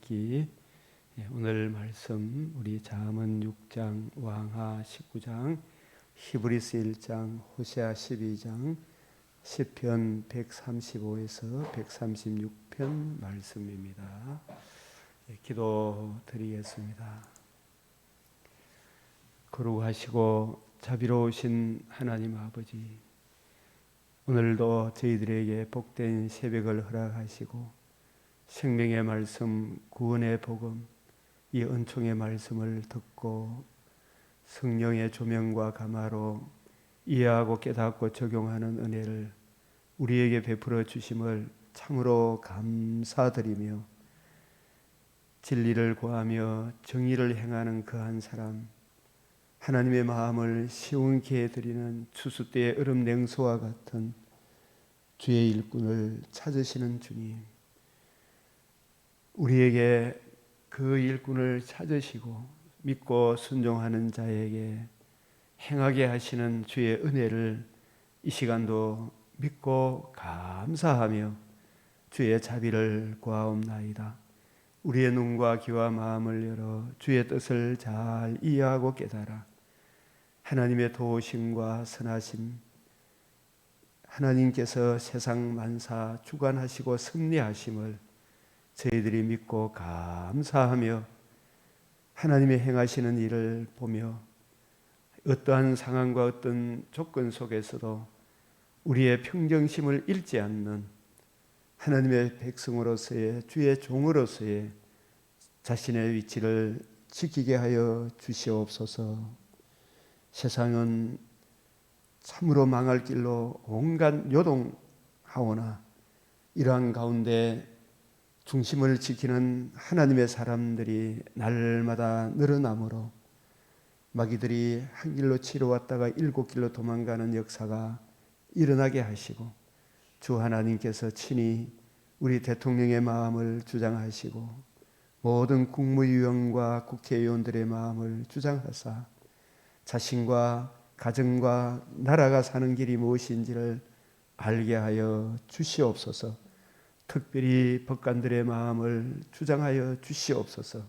읽기. 오늘 말씀 우리 잠언 6장, 왕하 19장, 히브리서 1장, 호세아 12장, 시편 135에서 136편 말씀입니다. 기도드리겠습니다. 거룩하시고 자비로우신 하나님 아버지, 오늘도 저희들에게 복된 새벽을 허락하시고 생명의 말씀, 구원의 복음, 이 은총의 말씀을 듣고 성령의 조명과 감화로 이해하고 깨닫고 적용하는 은혜를 우리에게 베풀어 주심을 참으로 감사드리며, 진리를 구하며 정의를 행하는 그 한 사람, 하나님의 마음을 시원케 해드리는 추수때의 얼음 냉소와 같은 주의 일꾼을 찾으시는 주님, 우리에게 그 일꾼을 찾으시고 믿고 순종하는 자에게 행하게 하시는 주의 은혜를 이 시간도 믿고 감사하며 주의 자비를 구하옵나이다. 우리의 눈과 귀와 마음을 열어 주의 뜻을 잘 이해하고 깨달아 하나님의 도우심과 선하심, 하나님께서 세상 만사 주관하시고 섭리하심을 저희들이 믿고 감사하며 하나님의 행하시는 일을 보며 어떠한 상황과 어떤 조건 속에서도 우리의 평정심을 잃지 않는 하나님의 백성으로서의, 주의 종으로서의 자신의 위치를 지키게 하여 주시옵소서. 세상은 참으로 망할 길로 온갖 요동하오나 이러한 가운데 중심을 지키는 하나님의 사람들이 날마다 늘어나므로 마귀들이 한 길로 치러왔다가 7길로 도망가는 역사가 일어나게 하시고, 주 하나님께서 친히 우리 대통령의 마음을 주장하시고 모든 국무위원과 국회의원들의 마음을 주장하사 자신과 가정과 나라가 사는 길이 무엇인지를 알게 하여 주시옵소서. 특별히 법관들의 마음을 주장하여 주시옵소서.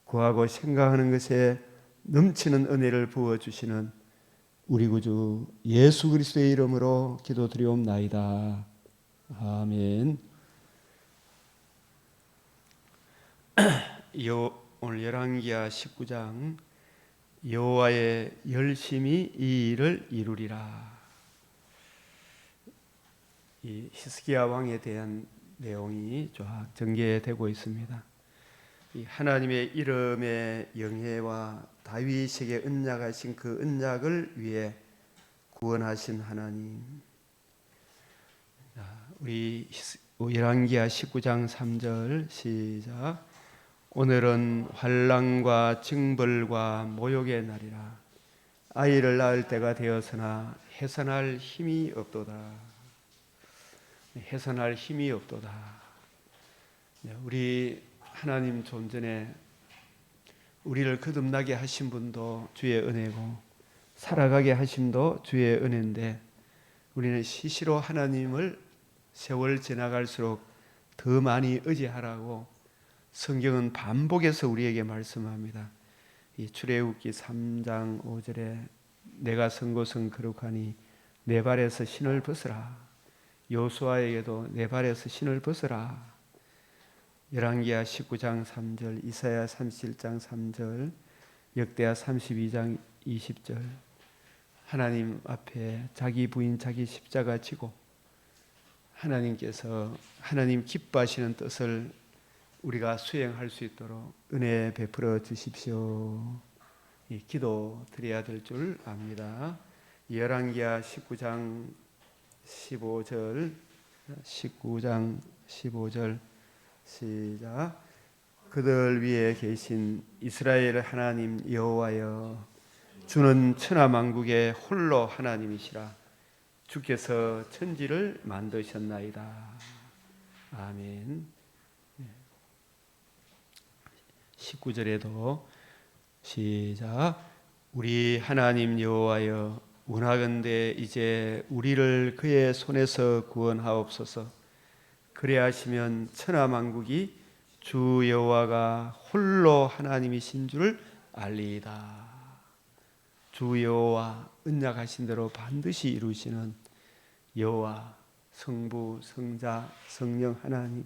구하고 생각하는 것에 넘치는 은혜를 부어주시는 우리 구주 예수 그리스도의 이름으로 기도드리옵나이다. 아멘. 오늘 열왕기하 19장, 여호와의 열심히 이 일을 이루리라. 이 히스기야 왕에 대한 내용이 쫙 전개되고 있습니다. 이 하나님의 이름의 영예와 다윗에게 언약하신 그 언약을 위해 구원하신 하나님. 우리 열왕기하 19장 3절 시작. 오늘은 환난과 징벌과 모욕의 날이라. 아이를 낳을 때가 되었으나 해산할 힘이 없도다. 해산할 힘이 없도다. 우리 하나님 존전에 우리를 거듭나게 하신 분도 주의 은혜고 살아가게 하심도 주의 은혜인데, 우리는 시시로 하나님을 세월 지나갈수록 더 많이 의지하라고 성경은 반복해서 우리에게 말씀합니다. 이 출애굽기 3장 5절에 내가 선 곳은 거룩하니 내 발에서 신을 벗으라. 여호수아에게도 내 발에서 신을 벗으라. 열왕기하 19장 3절, 이사야 37장 3절, 역대하 32장 20절. 하나님 앞에 자기 부인 자기 십자가 지고 하나님께서 하나님 기뻐하시는 뜻을 우리가 수행할 수 있도록 은혜 베풀어 주십시오. 기도 드려야 될 줄 압니다. 열왕기하 19장 15절, 19장 15절 시작. 그들 위에 계신 이스라엘 하나님 여호와여, 주는 천하만국의 홀로 하나님이시라. 주께서 천지를 만드셨나이다. 아멘. 19절에도 시작. 우리 하나님 여호와여, 원하건대 이제 우리를 그의 손에서 구원하옵소서. 그래하시면 천하만국이 주 여호와가 홀로 하나님이신 줄을 알리이다. 주 여호와 언약하신 대로 반드시 이루시는 여호와 성부 성자 성령 하나님,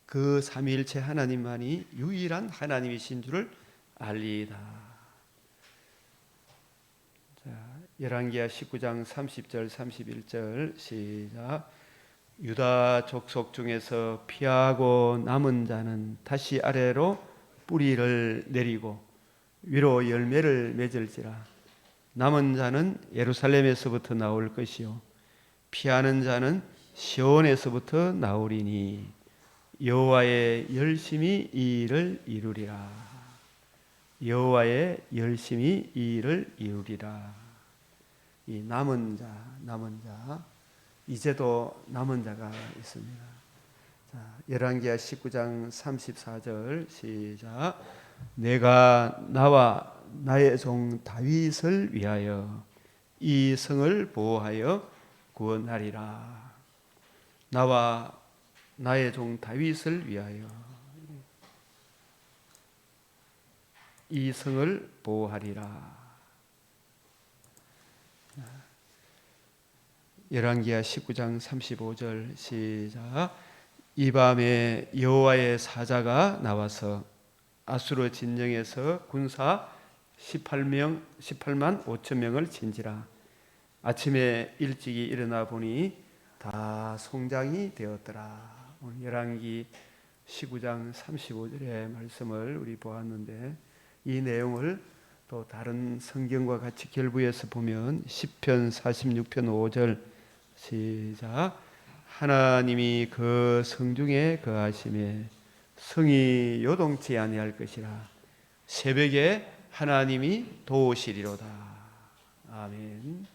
그 삼위일체 하나님만이 유일한 하나님이신 줄을 알리이다. 자, 열왕기하 19장 30절 31절 시작. 유다 족속 중에서 피하고 남은 자는 다시 아래로 뿌리를 내리고 위로 열매를 맺을지라. 남은 자는 예루살렘에서부터 나올 것이요 피하는 자는 시온에서부터 나오리니 여호와의 열심히 이 일을 이루리라. 여호와의 열심히 이 일을 이루리라. 이 남은 자 이제도 남은 자가 있습니다. 자, 열왕기하 19장 34절 시작. 내가 나와 나의 종 다윗을 위하여 이 성을 보호하여 구원하리라. 나와 나의 종 다윗을 위하여 이 성을 보호하리라. 열왕기하 19장 35절 시작. 이 밤에 여호와의 사자가 나와서 아수르 진영에서 군사 18만 5천 명을 친지라. 아침에 일찍이 일어나 보니 다 송장이 되었더라. 오늘 열왕기 19장 35절의 말씀을 우리 보았는데, 이 내용을 또 다른 성경과 같이 결부해서 보면 시편 46편 5절 시작. 하나님이 그 성중에 거하심에 성이 요동치 아니할 것이라. 새벽에 하나님이 도우시리로다. 아멘.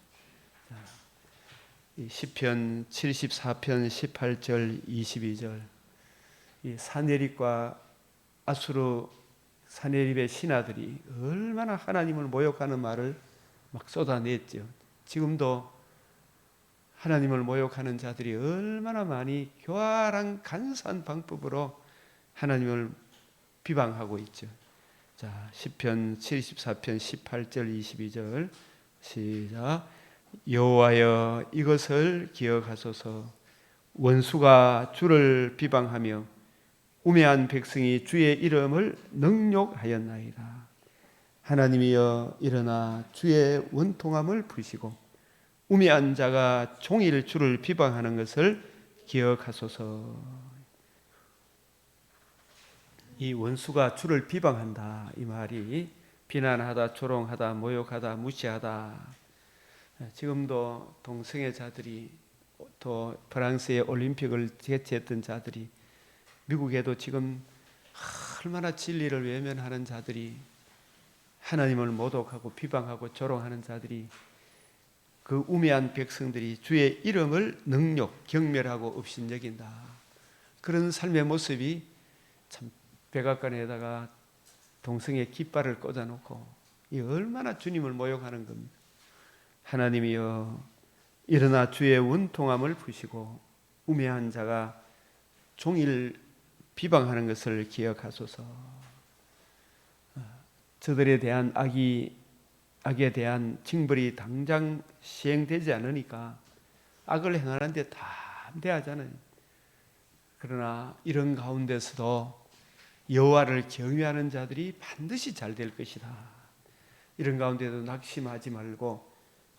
시편 74편 18절 22절, 이 사네립과 아수르 사네립의 신하들이 얼마나 하나님을 모욕하는 말을 막 쏟아냈죠. 지금도 하나님을 모욕하는 자들이 얼마나 많이 교활한 간사한 방법으로 하나님을 비방하고 있죠. 자, 시편 74편 18절 22절 시작. 여호와여 이것을 기억하소서. 원수가 주를 비방하며 우매한 백성이 주의 이름을 능욕하였나이다. 하나님이여 일어나 주의 원통함을 푸시고 우매한 자가 종일 주를 비방하는 것을 기억하소서. 이 원수가 주를 비방한다, 이 말이 비난하다, 조롱하다, 모욕하다, 무시하다. 지금도 동성애 자들이, 또 프랑스의 올림픽을 개최했던 자들이, 미국에도 지금 얼마나 진리를 외면하는 자들이, 하나님을 모독하고 비방하고 조롱하는 자들이, 그 우매한 백성들이 주의 이름을 능욕, 경멸하고 업신여긴다. 그런 삶의 모습이 참 백악관에다가 동성애 깃발을 꽂아놓고 이 얼마나 주님을 모욕하는 겁니다. 하나님이여 일어나 주의 원통함을 푸시고 우매한 자가 종일 비방하는 것을 기억하소서. 저들에 대한 악에 대한 징벌이 당장 시행되지 않으니까 악을 행하는데 담대하잖아요. 그러나 이런 가운데서도 여호와를 경외하는 자들이 반드시 잘 될 것이다. 이런 가운데도 낙심하지 말고,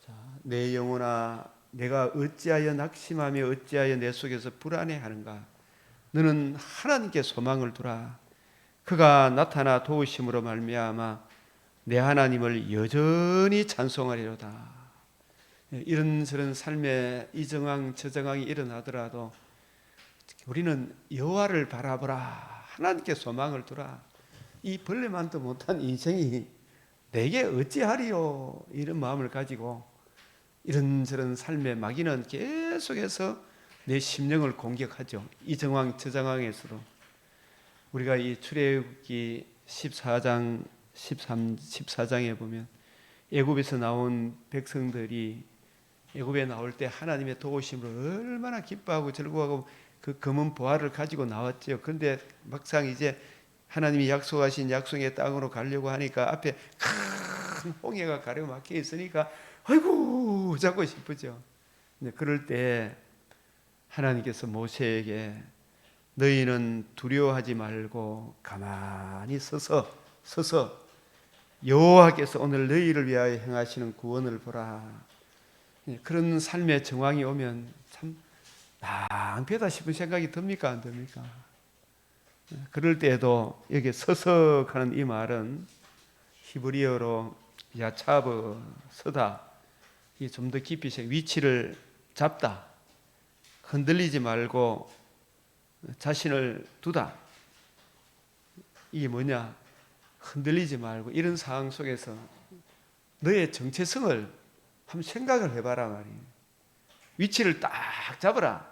자, 내 영혼아 내가 어찌하여 낙심하며 어찌하여 내 속에서 불안해하는가. 너는 하나님께 소망을 두라. 그가 나타나 도우심으로 말미암아 내 하나님을 여전히 찬송하리로다. 이런저런 삶의 이 정황 저 정황이 일어나더라도 우리는 여호와를 바라보라. 하나님께 소망을 두라. 이 벌레만도 못한 인생이 내게 어찌하리요, 이런 마음을 가지고 이런저런 삶의 마귀는 계속해서 내 심령을 공격하죠. 이 정황 저 정황에서도. 우리가 이 출애굽기 14장 14장에 보면 애굽에서 나온 백성들이 애굽에 나올 때 하나님의 도우심을 얼마나 기뻐하고 즐거워하고 그 검은 보화를 가지고 나왔죠. 그런데 막상 이제 하나님이 약속하신 약속의 땅으로 가려고 하니까 앞에 큰 홍해가 가로막혀 있으니까 아이고 잡고 싶으죠. 그럴 때 하나님께서 모세에게 너희는 두려워하지 말고 가만히 서서 여호와께서 오늘 너희를 위하여 행하시는 구원을 보라. 그런 삶의 정황이 오면 참 낭패다 싶은 생각이 듭니까 안 듭니까? 그럴 때에도 여기 서서 하는 이 말은 히브리어로 야차브 서다, 좀 더 깊이 위치를 잡다, 흔들리지 말고 자신을 두다. 이게 뭐냐? 흔들리지 말고 이런 상황 속에서 너의 정체성을 한번 생각을 해봐라 말이에요. 위치를 딱 잡아라.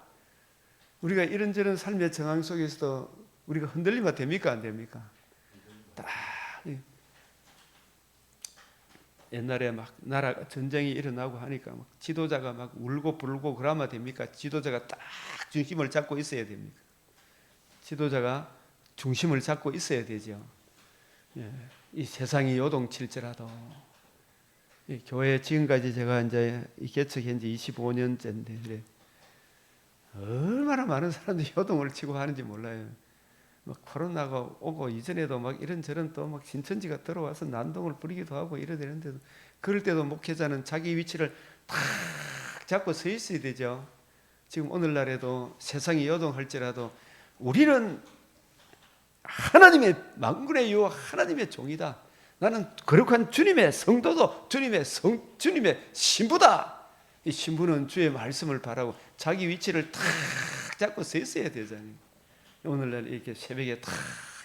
우리가 이런저런 삶의 정황 속에서도 우리가 흔들리면 됩니까 안 됩니까? 딱 옛날에 막 나라 전쟁이 일어나고 하니까 막 지도자가 막 울고 불고 그러면 됩니까? 지도자가 딱 중심을 잡고 있어야 됩니까? 지도자가 중심을 잡고 있어야 되죠. 이 세상이 요동칠지라도 교회 지금까지 제가 이제 개척한 지 25년째인데 그래. 얼마나 많은 사람들이 요동을 치고 하는지 몰라요. 막 코로나가 오고 이전에도 막 이런저런 또 막 신천지가 들어와서 난동을 부리기도 하고 이러는데도 그럴 때도 목회자는 자기 위치를 탁 잡고 서 있어야 되죠. 지금 오늘날에도 세상이 요동할지라도 우리는 하나님의 만군의 여호와 하나님의 종이다. 나는 거룩한 주님의 성도도 주님의 신부다. 이 신부는 주의 말씀을 바라고 자기 위치를 탁 잡고 서 있어야 되잖아요. 오늘날 이렇게 새벽에 탁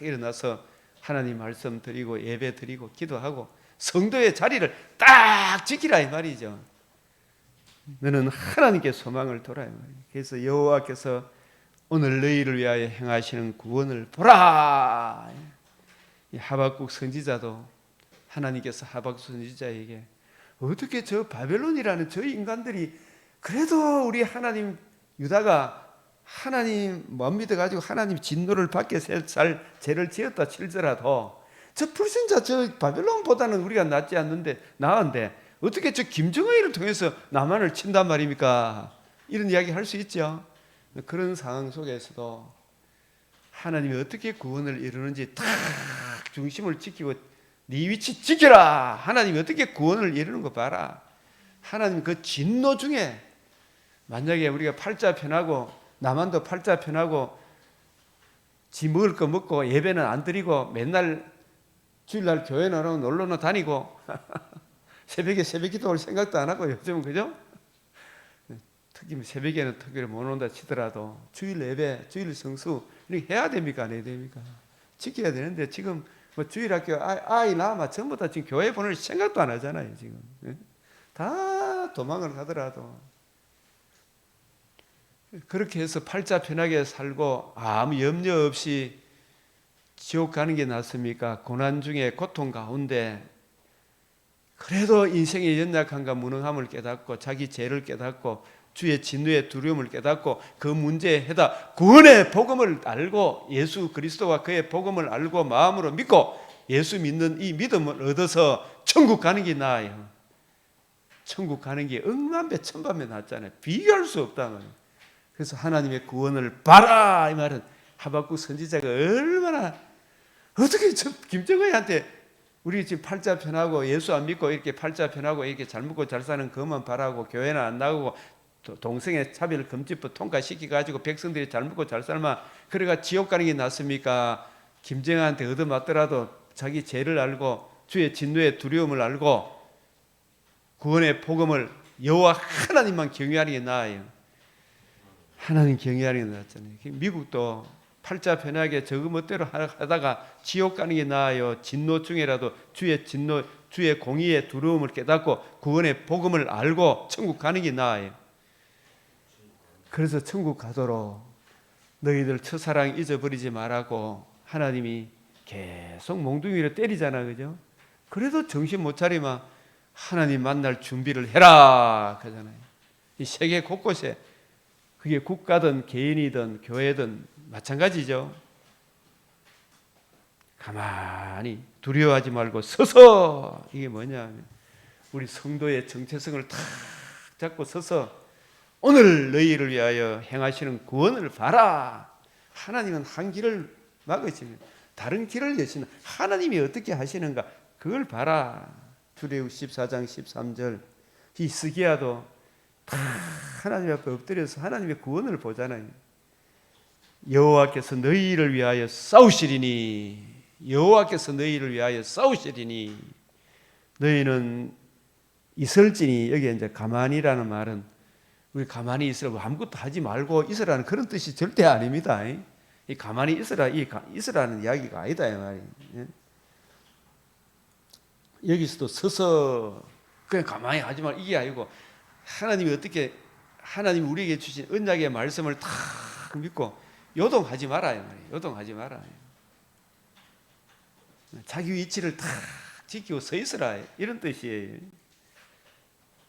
일어나서 하나님 말씀 드리고 예배 드리고 기도하고 성도의 자리를 딱 지키라 이 말이죠. 너는 하나님께 소망을 둬라 이 말이에요. 그래서 여호와께서 오늘 너희를 위하여 행하시는 구원을 보라. 이 하박국 선지자도 하나님께서 하박국 선지자에게 어떻게 저 바벨론이라는 저 인간들이 그래도 우리 하나님 유다가 하나님 못 믿어가지고 하나님 진노를 받게 살 죄를 지었다 칠더라도 저 불신자 저 바벨론보다는 우리가 낫지 않는데 나은데 어떻게 저 김정은이를 통해서 남한을 친단 말입니까? 이런 이야기 할 수 있죠. 그런 상황 속에서도 하나님이 어떻게 구원을 이루는지 딱 중심을 지키고 네 위치 지켜라. 하나님이 어떻게 구원을 이루는 거 봐라. 하나님 그 진노 중에 만약에 우리가 팔자 편하고 남한도 팔자 편하고 지 먹을 거 먹고 예배는 안 드리고 맨날 주일날 교회 나가고 놀러나 다니고 새벽에 새벽 기도할 생각도 안 하고 요즘은 그죠? 특히 새벽에는 특별히 못 온다 치더라도 주일 예배, 주일 성수 이렇게 해야 됩니까? 안 해야 됩니까? 지켜야 되는데 지금 뭐 주일학교 아이 낳으면 전부 다 지금 교회 보낼 생각도 안 하잖아요. 지금 다 도망을 가더라도 그렇게 해서 팔자 편하게 살고 아무 염려 없이 지옥 가는 게 낫습니까? 고난 중에 고통 가운데 그래도 인생의 연약함과 무능함을 깨닫고 자기 죄를 깨닫고 주의 진노의 두려움을 깨닫고 그 문제에 해답 구원의 복음을 알고 예수 그리스도와 그의 복음을 알고 마음으로 믿고 예수 믿는 이 믿음을 얻어서 천국 가는 게 나아요. 천국 가는 게 억만배 천만배 낫잖아요. 비교할 수 없다면. 그래서 하나님의 구원을 봐라 이 말은 하박국 선지자가 얼마나 어떻게 저 김정은한테 우리 지금 팔자 편하고 예수 안 믿고 이렇게 팔자 편하고 이렇게 잘 먹고 잘 사는 것만 바라고 교회는 안 나가고 동성애 차별 금지법 통과시켜 가지고 백성들이 잘 먹고 잘 살면 그래가 지옥 가는 게 낫습니까? 김정은한테 얻어맞더라도 자기 죄를 알고 주의 진노의 두려움을 알고 구원의 복음을 여호와 하나님만 경외하는 게 나아요. 하나님 경외하는 게 낫잖아요. 미국도 팔자 편하게 저거 멋대로 하다가 지옥 가는 게 나아요. 진노 중에라도 주의 진노, 주의 공의의 두려움을 깨닫고 구원의 복음을 알고 천국 가는 게 나아요. 그래서 천국 가도록 너희들 첫사랑 잊어버리지 말라고 하나님이 계속 몽둥이로 때리잖아, 그죠? 그래도 정신 못 차리면 하나님 만날 준비를 해라, 그러잖아요. 이 세계 곳곳에 그게 국가든 개인이든 교회든 마찬가지죠. 가만히 두려워하지 말고 서서, 이게 뭐냐, 우리 성도의 정체성을 탁 잡고 서서 오늘 너희를 위하여 행하시는 구원을 봐라. 하나님은 한 길을 막으시면 다른 길을 여시는, 하나님이 어떻게 하시는가 그걸 봐라. 출애굽 14장 13절 히스기야도 다 하나님 앞에 엎드려서 하나님의 구원을 보잖아요. 여호와께서 너희를 위하여 싸우시리니, 여호와께서 너희를 위하여 싸우시리니 너희는 있을지니. 여기에 이제 가만히라는 말은 우리 가만히 있으라고 아무것도 하지 말고 있으라는 그런 뜻이 절대 아닙니다. 이 가만히 있으라, 있으라는 이야기가 아니다 이 말이에요. 여기서도 서서 그냥 가만히 하지 말, 이게 아니고 하나님이 어떻게, 하나님이 우리에게 주신 언약의 말씀을 탁 믿고 요동하지 말아요 말이에요. 요동하지 말아요. 자기 위치를 탁 지키고 서 있으라, 이런 뜻이에요.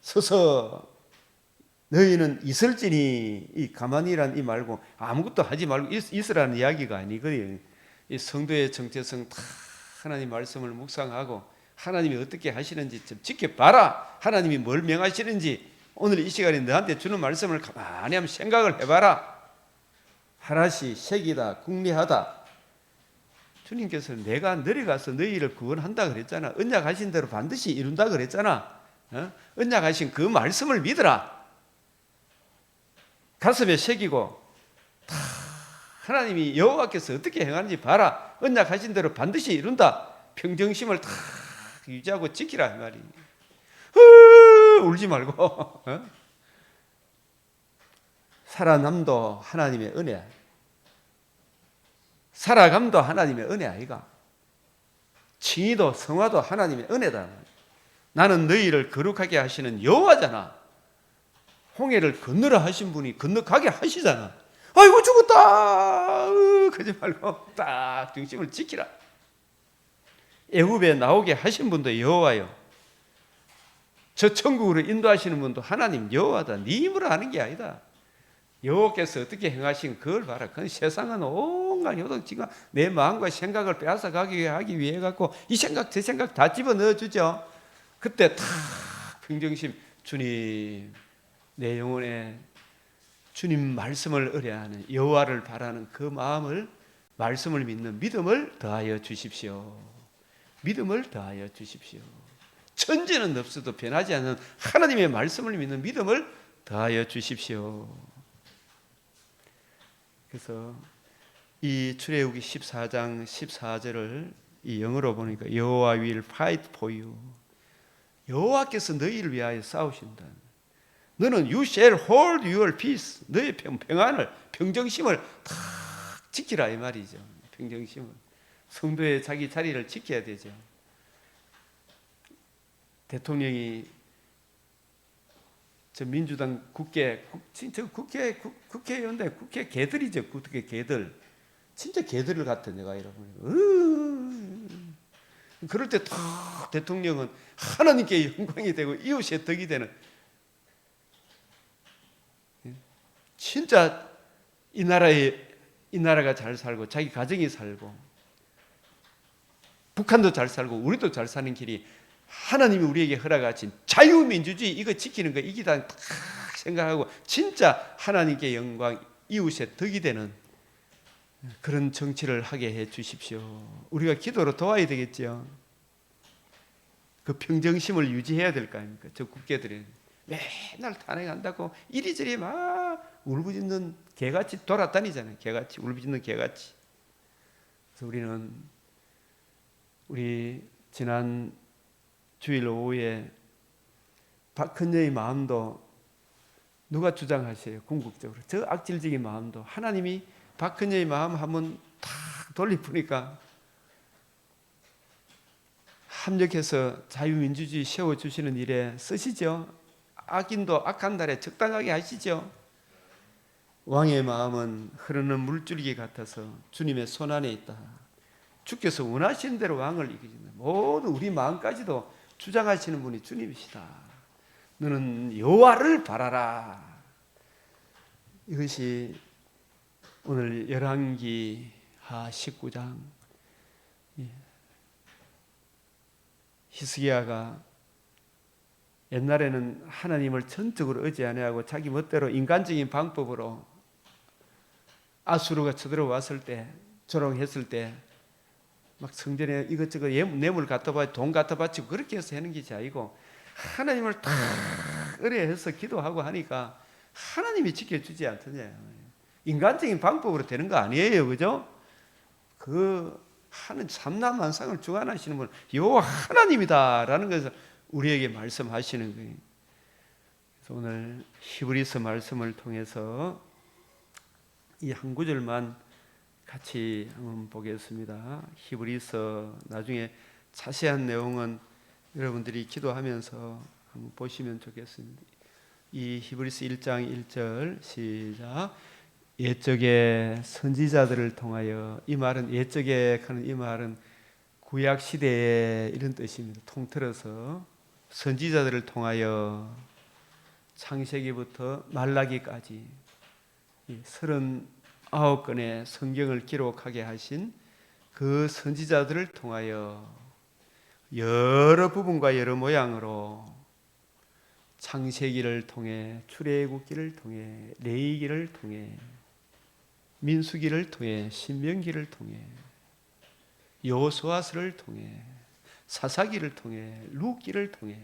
서서 너희는 있을지니, 이 가만히란 이 말고 아무것도 하지 말고 있으라는 이야기가 아니거든요. 이 성도의 정체성 다 하나님 말씀을 묵상하고 하나님이 어떻게 하시는지 좀 지켜봐라. 하나님이 뭘 명하시는지 오늘 이 시간에 너한테 주는 말씀을 가만히 한번 생각을 해봐라. 하나시 색이다, 궁리하다. 주님께서는 내가 내려가서 너희를 구원한다 그랬잖아. 언약하신 대로 반드시 이룬다 그랬잖아. 언약하신 그 말씀을 믿으라. 가슴에 새기고 다 하나님이 여호와께서 어떻게 행하는지 봐라. 언약하신 대로 반드시 이룬다. 평정심을 다 유지하고 지키라 이 말이. 울지 말고 살아남도 하나님의 은혜, 살아감도 하나님의 은혜 아이가. 칭의도 성화도 하나님의 은혜다. 나는 너희를 거룩하게 하시는 여호와잖아. 홍해를 건너라 하신 분이 건너가게 하시잖아. 아이고 죽었다 그러지 말고 딱 중심을 지키라. 애굽에 나오게 하신 분도 여호와요. 저 천국으로 인도하시는 분도 하나님 여호와다. 네 힘으로 하는 게 아니다. 여호와께서 어떻게 행하신 그걸 봐라. 그건 세상은 온갖 요동치가 내 마음과 생각을 빼앗아가기 하기 위해 갖고 이 생각 저 생각 다 집어넣어 주죠. 그때 탁 평정심, 주님 내 영혼에 주님 말씀을 의뢰하는 여호와를 바라는 그 마음을, 말씀을 믿는 믿음을 더하여 주십시오. 믿음을 더하여 주십시오. 천지는 없어도 변하지 않는 하나님의 말씀을 믿는 믿음을 더하여 주십시오. 그래서 이 출애굽기 14장 14절을 이 영어로 보니까 여호와 will fight for you. 여호와께서 너희를 위하여 싸우신다. 너는 you shall hold your peace. 너의 평안을, 평정심을 다 지키라 이 말이죠. 평정심을. 성도의 자기 자리를 지켜야 되죠. 대통령이 저 민주당 국회의원들, 국회 개들이죠. 국회 개들. 진짜 개들 같은 내가 여러분. 그럴 때 다 대통령은 하나님께 영광이 되고 이웃의 덕이 되는, 진짜 이 나라가 잘 살고 자기 가정이 살고 북한도 잘 살고 우리도 잘 사는 길이 하나님이 우리에게 허락하신 자유민주주의 이거 지키는 거 이기다 딱 생각하고 진짜 하나님께 영광, 이웃의 덕이 되는 그런 정치를 하게 해 주십시오. 우리가 기도로 도와야 되겠죠. 그 평정심을 유지해야 될 거 아닙니까? 저 국회들이 맨날 탄핵한다고 이리저리 막 울부짖는 개같이 돌아다니잖아요. 개같이 울부짖는 개같이. 그래서 우리 지난 주일 오후에 박헌여의 마음도 누가 주장하세요? 궁극적으로 저 악질적인 마음도 하나님이 박헌여의 마음 한번 탁 돌리보니까 합력해서 자유민주주의 세워주시는 일에 쓰시죠. 악인도 악한 날에 적당하게 하시죠. 왕의 마음은 흐르는 물줄기 같아서 주님의 손안에 있다. 주께서 원하시는 대로 왕을 이기신다. 모든 우리 마음까지도 주장하시는 분이 주님이시다. 너는 여호와를 바라라. 이것이 오늘 열왕기 하 19장 히스기야가 옛날에는 하나님을 전적으로 의지 안 하고 자기 멋대로 인간적인 방법으로 아수르가 쳐들어왔을 때, 조롱했을 때 막 성전에 이것저것 뇌물 갖다 바치고 돈 갖다 바치고 그렇게 해서 하는 것이 아니고 하나님을 다 의뢰해서 기도하고 하니까 하나님이 지켜주지 않더냐. 인간적인 방법으로 되는 거 아니에요, 그죠? 그 하는 삼라만상을 주관하시는 분은 여호와 하나님이다라는 것을 우리에게 말씀하시는 거예요. 그래서 오늘 히브리서 말씀을 통해서 이 한 구절만 같이 한번 보겠습니다. 히브리서 나중에 자세한 내용은 여러분들이 기도하면서 한번 보시면 좋겠습니다. 이 히브리서 1장 1절 시작. 옛적의 선지자들을 통하여, 이 말은 옛적에 하는 이 말은 구약 시대에 이런 뜻입니다. 통틀어서 선지자들을 통하여 창세기부터 말라기까지 39권의 성경을 기록하게 하신 그 선지자들을 통하여 여러 부분과 여러 모양으로 창세기를 통해, 출애굽기를 통해, 레위기를 통해, 민수기를 통해, 신명기를 통해, 여호수아서를 통해, 사사기를 통해, 룻기를 통해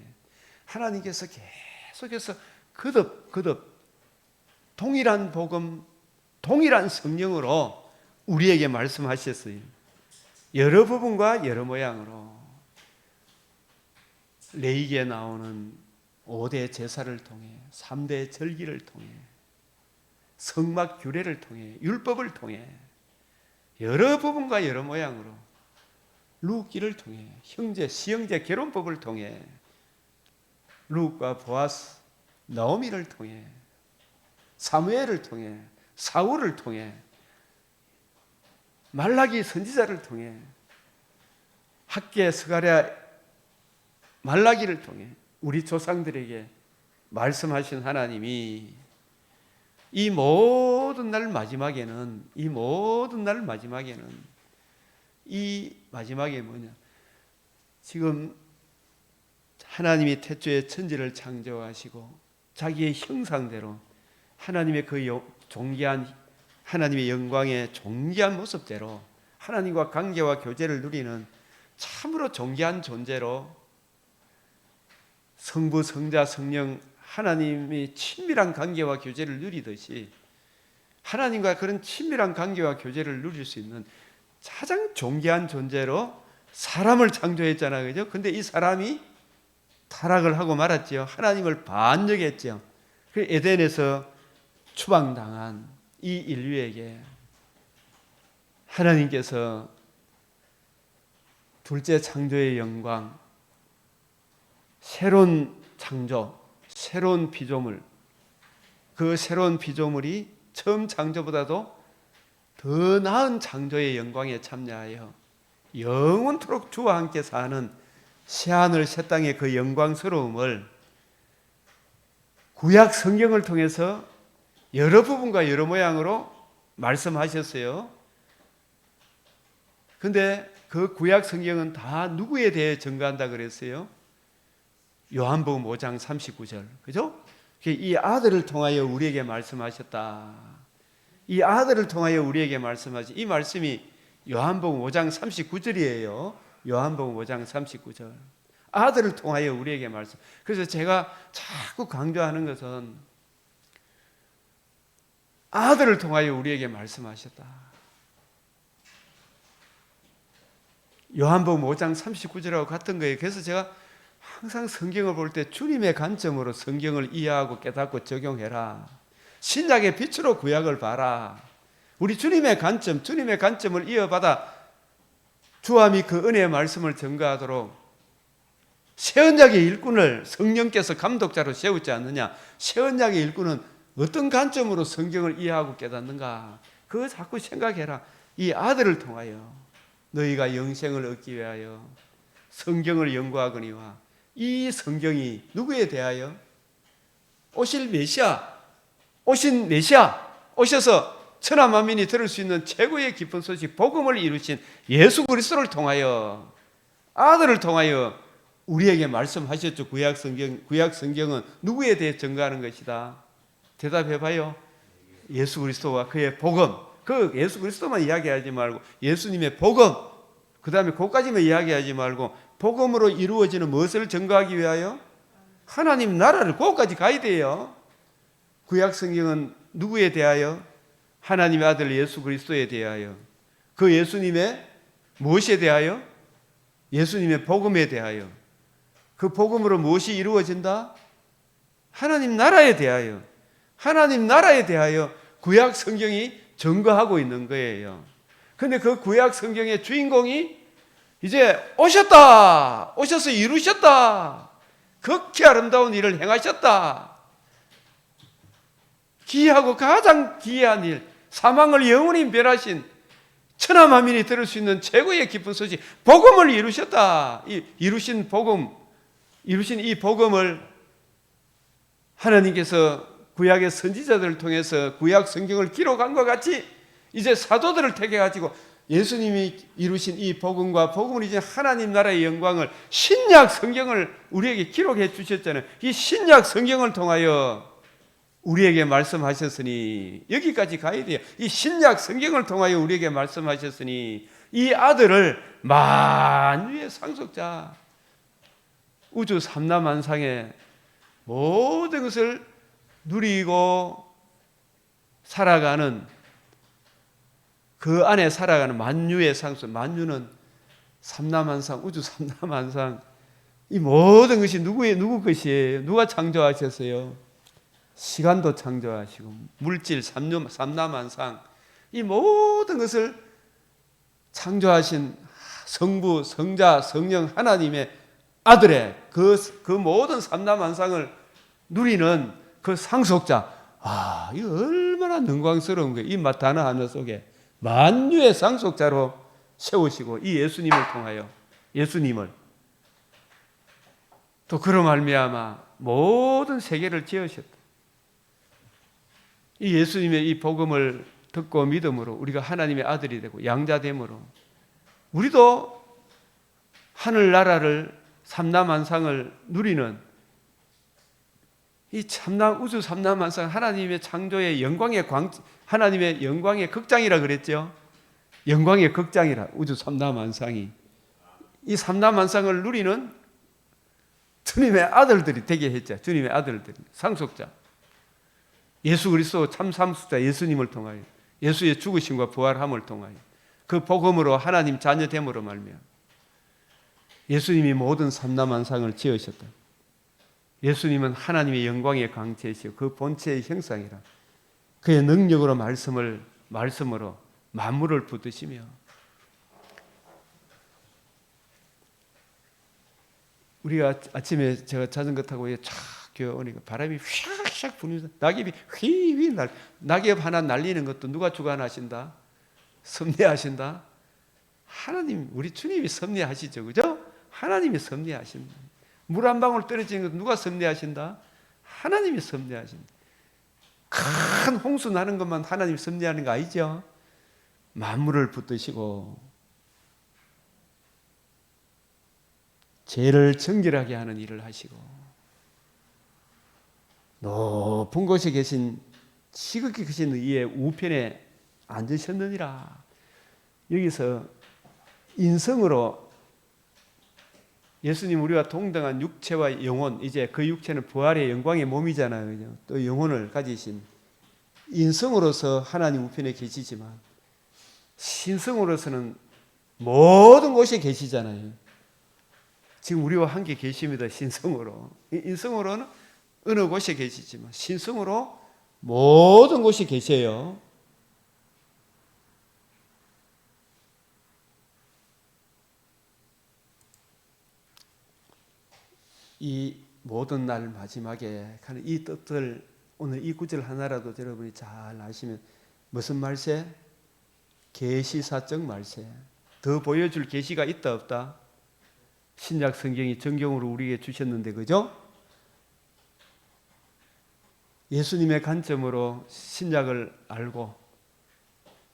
하나님께서 계속해서 거듭 동일한 복음, 동일한 성령으로 우리에게 말씀하셨어요. 여러 부분과 여러 모양으로 레위기에 나오는 5대 제사를 통해, 3대 절기를 통해, 성막 규례를 통해, 율법을 통해 여러 부분과 여러 모양으로 룻기를 통해, 형제, 시형제 결혼법을 통해, 룻과 보아스, 나오미를 통해, 사무엘을 통해, 사울을 통해, 말라기 선지자를 통해, 학개, 스가랴, 말라기를 통해 우리 조상들에게 말씀하신 하나님이 이 모든 날 마지막에는 이 마지막에 뭐냐? 지금 하나님이 태초에 천지를 창조하시고 자기의 형상대로 하나님의 그 존귀한 하나님의 영광의 존귀한 모습대로 하나님과 관계와 교제를 누리는 참으로 존귀한 존재로 성부, 성자, 성령 하나님이 친밀한 관계와 교제를 누리듯이 하나님과 그런 친밀한 관계와 교제를 누릴 수 있는 가장 존귀한 존재로 사람을 창조했잖아요. 그죠? 근데 이 사람이 타락을 하고 말았지요. 하나님을 반역했죠. 그 에덴에서 추방당한 이 인류에게 하나님께서 둘째 창조의 영광, 새로운 창조, 새로운 피조물, 그 새로운 피조물이 처음 창조보다도 더 나은 창조의 영광에 참여하여 영원토록 주와 함께 사는 새하늘 새 땅의 그 영광스러움을 구약 성경을 통해서 여러 부분과 여러 모양으로 말씀하셨어요. 근데 그 구약 성경은 다 누구에 대해 증거한다 그랬어요? 요한복음 5장 39절. 그죠? 이 아들을 통하여 우리에게 말씀하셨다. 이 아들을 통하여 우리에게 말씀하시. 이 말씀이 요한복음 5장 39절이에요. 요한복음 5장 39절. 아들을 통하여 우리에게 말씀. 그래서 제가 자꾸 강조하는 것은 아들을 통하여 우리에게 말씀하셨다. 요한복음 5장 39절하고 같은 거예요. 그래서 제가 항상 성경을 볼 때 주님의 관점으로 성경을 이해하고 깨닫고 적용해라. 신약의 빛으로 구약을 봐라. 우리 주님의 관점을 이어받아 주함이 그 은혜의 말씀을 증거하도록 새 언약의 일꾼을 성령께서 감독자로 세우지 않느냐. 새 언약의 일꾼은 어떤 관점으로 성경을 이해하고 깨닫는가. 그거 자꾸 생각해라. 이 아들을 통하여 너희가 영생을 얻기 위하여 성경을 연구하거니와 이 성경이 누구에 대하여? 오신 메시아 오셔서 천하 만민이 들을 수 있는 최고의 기쁜 소식, 복음을 이루신 예수 그리스도를 통하여, 아들을 통하여 우리에게 말씀하셨죠. 구약 성경은 누구에 대해 증거하는 것이다? 대답해봐요. 예수 그리스도와 그의 복음. 그 예수 그리스도만 이야기하지 말고 예수님의 복음, 그 다음에 그것까지만 이야기하지 말고 복음으로 이루어지는 무엇을 증거하기 위하여? 하나님 나라를, 그것까지 가야 돼요. 구약 성경은 누구에 대하여? 하나님의 아들 예수 그리스도에 대하여. 그 예수님의 무엇에 대하여? 예수님의 복음에 대하여. 그 복음으로 무엇이 이루어진다? 하나님 나라에 대하여. 하나님 나라에 대하여 구약 성경이 증거하고 있는 거예요. 근데 그 구약 성경의 주인공이 이제 오셨다. 오셔서 이루셨다. 극히 아름다운 일을 행하셨다. 기이하고 가장 기이한 일, 사망을 영원히 멸하신 천하 만민이 들을 수 있는 최고의 기쁜 소식, 복음을 이루셨다. 이루신 이 복음을 하나님께서 구약의 선지자들을 통해서 구약 성경을 기록한 것 같이 이제 사도들을 택해 가지고 예수님이 이루신 이 복음과 복음을 이제 하나님 나라의 영광을, 신약 성경을 우리에게 기록해 주셨잖아요. 이 신약 성경을 통하여 우리에게 말씀하셨으니, 여기까지 가야 돼요. 이 신약 성경을 통하여 우리에게 말씀하셨으니 이 아들을 만유의 상속자, 우주 삼라만상의 모든 것을 누리고 살아가는, 그 안에 살아가는 만유의 상속, 만유는 삼라만상, 우주 삼라만상, 이 모든 것이 누구 것이에요? 누가 창조하셨어요? 시간도 창조하시고 물질 삼라만상, 이 모든 것을 창조하신 성부, 성자, 성령 하나님의 아들의 그 모든 삼라만상을 누리는 그 상속자. 이거 얼마나 영광스러운 거예요. 이 단어 하나 속에 만유의 상속자로 세우시고 이 예수님을 통하여, 예수님을 또 그로 말미암아 모든 세계를 지으셨다. 이 예수님의 이 복음을 듣고 믿음으로 우리가 하나님의 아들이 되고 양자됨으로 우리도 하늘나라를, 삼라만상을 누리는 이 참남 우주 삼라만상, 하나님의 창조의 영광의 하나님의 영광의 극장이라 그랬죠. 영광의 극장이라, 우주 삼라만상이. 이 삼라만상을 누리는 주님의 아들들이 되게 했죠. 주님의 아들들이, 상속자. 예수 그리스도 참 상속자 예수님을 통하여, 예수의 죽으심과 부활함을 통하여, 그 복음으로 하나님 자녀됨으로 말미암아 예수님이 모든 삼라만상을 지으셨다. 예수님은 하나님의 영광의 강체이시고 그 본체의 형상이라, 그의 능력으로 말씀으로 만물을 붙드시며, 우리가 아침에 제가 자전거 타고 쫙 오니까 바람이 휘샥 부니까 낙엽이 휘휘 낙엽 하나 날리는 것도 누가 주관하신다? 섭리하신다? 하나님, 우리 주님이 섭리하시죠, 그죠? 하나님이 섭리하신다. 물 한 방울 떨어지는 것도 누가 섭리하신다? 하나님이 섭리하신다. 큰 홍수 나는 것만 하나님이 섭리하는 거 아니죠? 만물을 붙드시고 죄를 정결하게 하는 일을 하시고 높은 곳에 계신 지극히 크신 이의 우편에 앉으셨느니라. 여기서 인성으로 예수님 우리와 동등한 육체와 영혼, 이제 그 육체는 부활의 영광의 몸이잖아요. 그죠? 또 영혼을 가지신 인성으로서 하나님 우편에 계시지만 신성으로서는 모든 곳에 계시잖아요. 지금 우리와 함께 계십니다. 신성으로. 인성으로는 어느 곳에 계시지만 신성으로 모든 곳에 계세요. 이 모든 날 마지막에 하는 이 뜻을 오늘 이 구절 하나라도 여러분이 잘 아시면 무슨 말세? 계시사적 말세. 더 보여줄 계시가 있다 없다? 신약 성경이 정경으로 우리에게 주셨는데, 그죠? 예수님의 관점으로 신약을 알고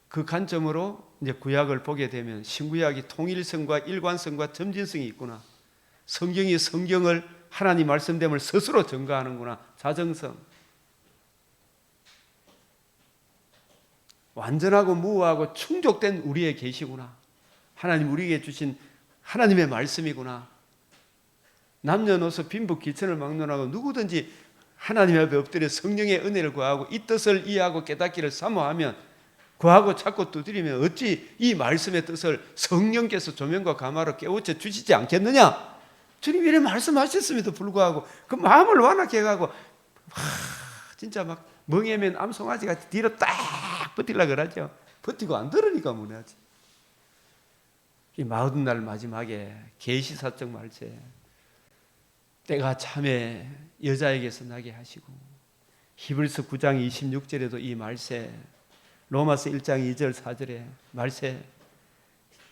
그 관점으로 이제 구약을 보게 되면 신구약이 통일성과 일관성과 점진성이 있구나. 성경이 성경을 하나님 말씀됨을 스스로 증거하는구나. 자정성. 완전하고 무하고 충족된 우리의 계시구나. 하나님 우리에게 주신 하나님의 말씀이구나. 남녀노소 빈부 귀천을 막론하고 누구든지 하나님 앞에 엎드려 성령의 은혜를 구하고 이 뜻을 이해하고 깨닫기를 사모하면 구하고 찾고 두드리면 어찌 이 말씀의 뜻을 성령께서 조명과 감화로 깨우쳐 주시지 않겠느냐. 주님이 이렇게 말씀하셨음에도 불구하고 그 마음을 완악해 가고 진짜 막 멍에면 암송아지 같이 뒤로 딱 버틸라 그러죠. 버티고 안 들으니까 뭐냐지. 이 마흔날 마지막에 계시사적 말세 때가 참에 여자에게서 나게 하시고 히브리서 9장 26절에도 이 말세, 로마서 1장 2절 4절에 말세,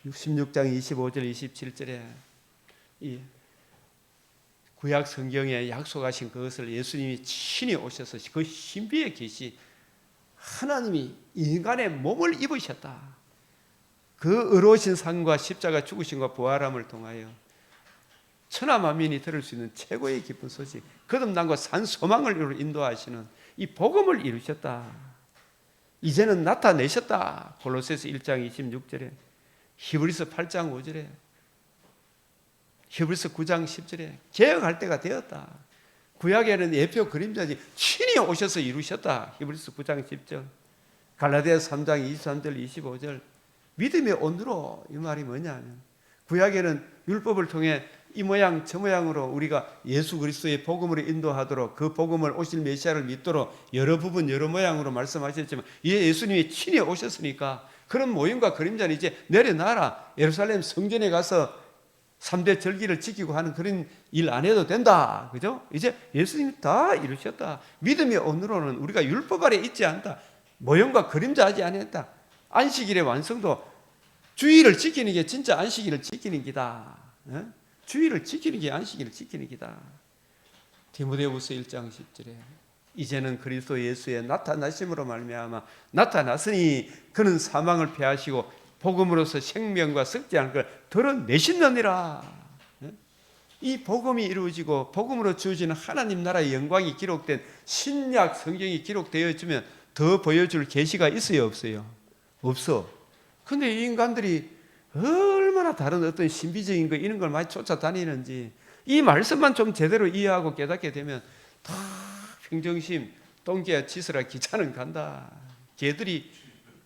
16장 25절 27절에 이 구약 성경에 약속하신 그것을 예수님이 친히 오셔서 그 신비의 계시, 하나님이 인간의 몸을 입으셨다. 그 의로우신 삶과 십자가 죽으심과 부활함을 통하여 천하 만민이 들을 수 있는 최고의 기쁜 소식, 거듭남과 산 소망을 인도하시는 이 복음을 이루셨다. 이제는 나타내셨다. 골로새서 1장 26절에, 히브리서 8장 5절에, 히브리서 9장 10절에 개혁할 때가 되었다. 구약에는 예표 그림자지 친히 오셔서 이루셨다. 히브리서 9장 10절, 갈라디아서 3장 23절 25절. 믿음의 온으로, 이 말이 뭐냐면 구약에는 율법을 통해 이 모양 저 모양으로 우리가 예수 그리스도의 복음으로 인도하도록 그 복음을 오실 메시아를 믿도록 여러 부분 여러 모양으로 말씀하셨지만 이제 예수님이 친히 오셨으니까 그런 모형과 그림자는 이제 내려놔라. 예루살렘 성전에 가서 3대 절기를 지키고 하는 그런 일 안 해도 된다. 그죠? 이제 예수님이 다 이루셨다. 믿음의 온으로는 우리가 율법 아래 있지 않다. 모형과 그림자 하지 않았다. 안식일의 완성도, 주의를 지키는 게 진짜 안식일을 지키는 기다. 주의를 지키는 게 안식일을 지키는 기다. 디모데후서 1장 10절에 이제는 그리스도 예수의 나타나심으로 말미암아 나타났으니 그는 사망을 패하시고 복음으로서 생명과 썩지 않을 걸 드러내시느니라. 이 복음이 이루어지고 복음으로 주어지는 하나님 나라의 영광이 기록된 신약 성경이 기록되어지면 더 보여줄 계시가 있어요, 없어요? 없어. 근데 이 인간들이 얼마나 다른 어떤 신비적인 거 이런 걸 많이 쫓아다니는지, 이 말씀만 좀 제대로 이해하고 깨닫게 되면 다 평정심, 똥개야 치스라 기차는 간다. 개들이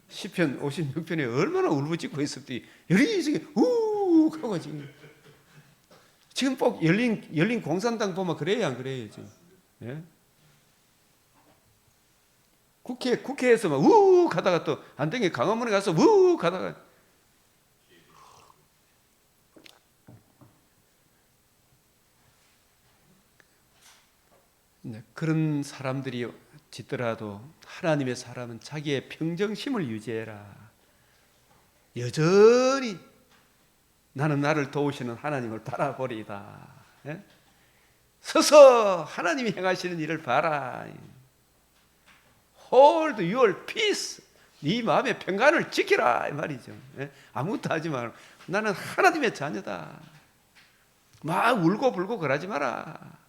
시편 56편에 얼마나 울부짖고 있었더니 여리저리 우욱 하고 지금 꼭 열린 공산당 보면 그래요, 안 그래요? 지금? 예? 국회에서 막 우욱 하다가 또 안 되게 강화문에 가서 우욱 하다가 그런 사람들이 짓더라도 하나님의 사람은 자기의 평정심을 유지해라. 여전히 나는 나를 도우시는 하나님을 바라보리다. 예? 서서 하나님이 행하시는 일을 봐라. Hold your peace. 네 마음의 평강을 지키라 이 말이죠. 예? 아무것도 하지 말고 나는 하나님의 자녀다. 막 울고 불고 그러지 마라.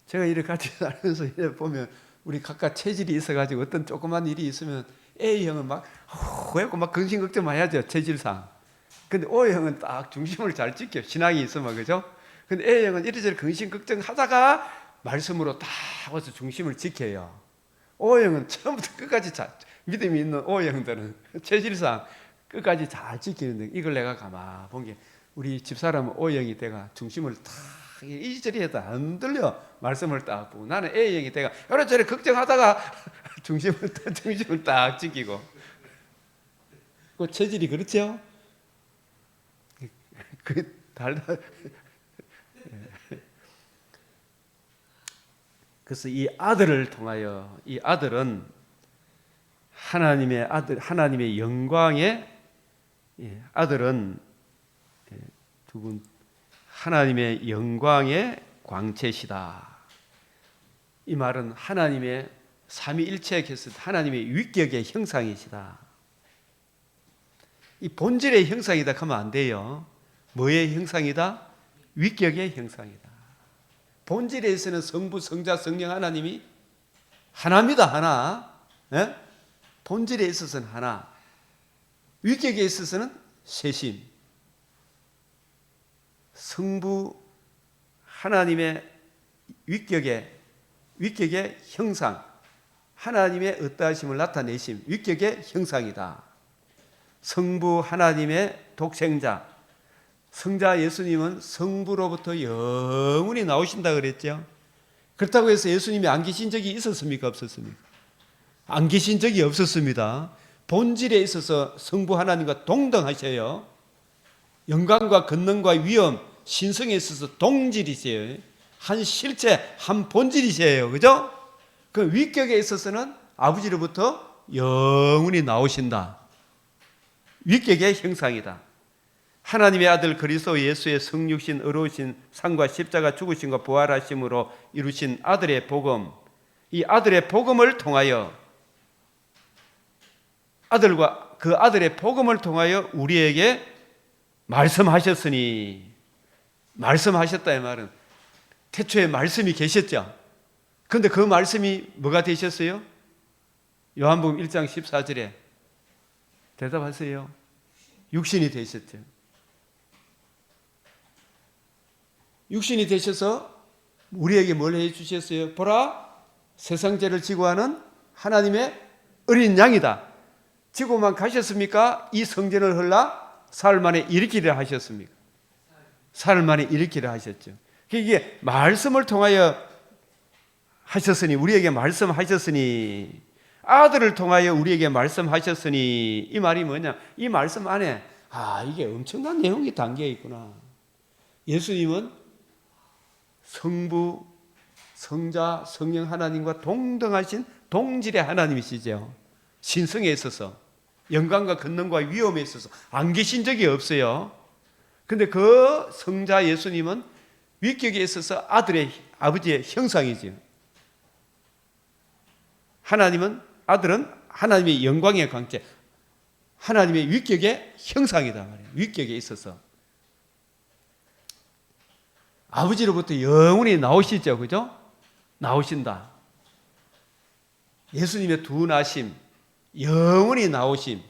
제가 이렇게 같이 살면서 이렇게 보면 우리 각각 체질이 있어가지고 어떤 조그만 일이 있으면 A형은 막 왜고 막 근심 걱정 많이 하죠, 체질상. 근데 O형은 딱 중심을 잘 지켜, 신앙이 있으면. 그죠? 근데 A형은 이리저리 근심 걱정 하다가 말씀으로 딱 와서 중심을 지켜요. O형은 처음부터 끝까지 믿음이 있는 O형들은 체질상 끝까지 잘 지키는데, 이걸 내가 가만 본 게 우리 집사람은 O형이 돼가 중심을 딱 이리저리 해도 안 들려. 말씀을 딱 보고 나는 A형이 돼가 이래저래 걱정하다가 중심을 딱 지키고. 그 체질이 그렇죠? 그 달달. 그래서 이 아들을 통하여, 이 아들은 하나님의 아들, 하나님의 영광의 아들은 두 분 하나님의 영광의 광채시다. 이 말은 하나님의 삼위일체께서 하나님의 위격의 형상이시다. 이 본질의 형상이다 하면 안 돼요. 뭐의 형상이다? 위격의 형상이다. 본질에 있어서는 성부, 성자, 성령 하나님이 하나입니다. 하나. 예? 본질에 있어서는 하나. 위격에 있어서는 세심. 성부 하나님의 위격의 형상, 하나님의 어떠하심을 나타내심, 위격의 형상이다. 성부 하나님의 독생자, 성자 예수님은 성부로부터 영원히 나오신다 그랬죠. 그렇다고 해서 예수님이 안 계신 적이 있었습니까? 없었습니까? 안 계신 적이 없었습니다. 본질에 있어서 성부 하나님과 동등하셔요. 영광과 권능과 위엄, 신성에 있어서 동질이세요. 한 실체, 한 본질이세요. 그죠? 그 위격에 있어서는 아버지로부터 영원히 나오신다. 위격의 형상이다. 하나님의 아들 그리스도 예수의 성육신, 어려우신 상과 십자가 죽으심과 부활하심으로 이루신 아들의 복음, 이 아들의 복음을 통하여 그 아들의 복음을 통하여 우리에게 말씀하셨으니, 말씀하셨다 이 말은 태초에 말씀이 계셨죠. 그런데 그 말씀이 뭐가 되셨어요? 요한복음 1장 14절에 대답하세요. 육신이 되셨죠. 육신이 되셔서 우리에게 뭘 해주셨어요? 보라, 세상 죄를 지고 하는 하나님의 어린 양이다. 지고만 가셨습니까? 이 성전을 헐라 사흘 만에 일으키려 하셨습니까? 사흘 만에 일으키려 하셨죠. 이게 말씀을 통하여 하셨으니, 우리에게 말씀하셨으니, 아들을 통하여 우리에게 말씀하셨으니, 이 말이 뭐냐? 이 말씀 안에 이게 엄청난 내용이 담겨 있구나. 예수님은 성부, 성자, 성령 하나님과 동등하신 동질의 하나님이시죠. 신성에 있어서, 영광과 권능과 위엄에 있어서 안 계신 적이 없어요. 근데 그 성자 예수님은 위격에 있어서 아버지의 형상이죠. 아들은 하나님의 영광의 광채, 하나님의 위격의 형상이다 말이에요. 위격에 있어서 아버지로부터 영원히 나오시죠. 그죠? 나오신다. 예수님의 두 나심, 영원히 나오심,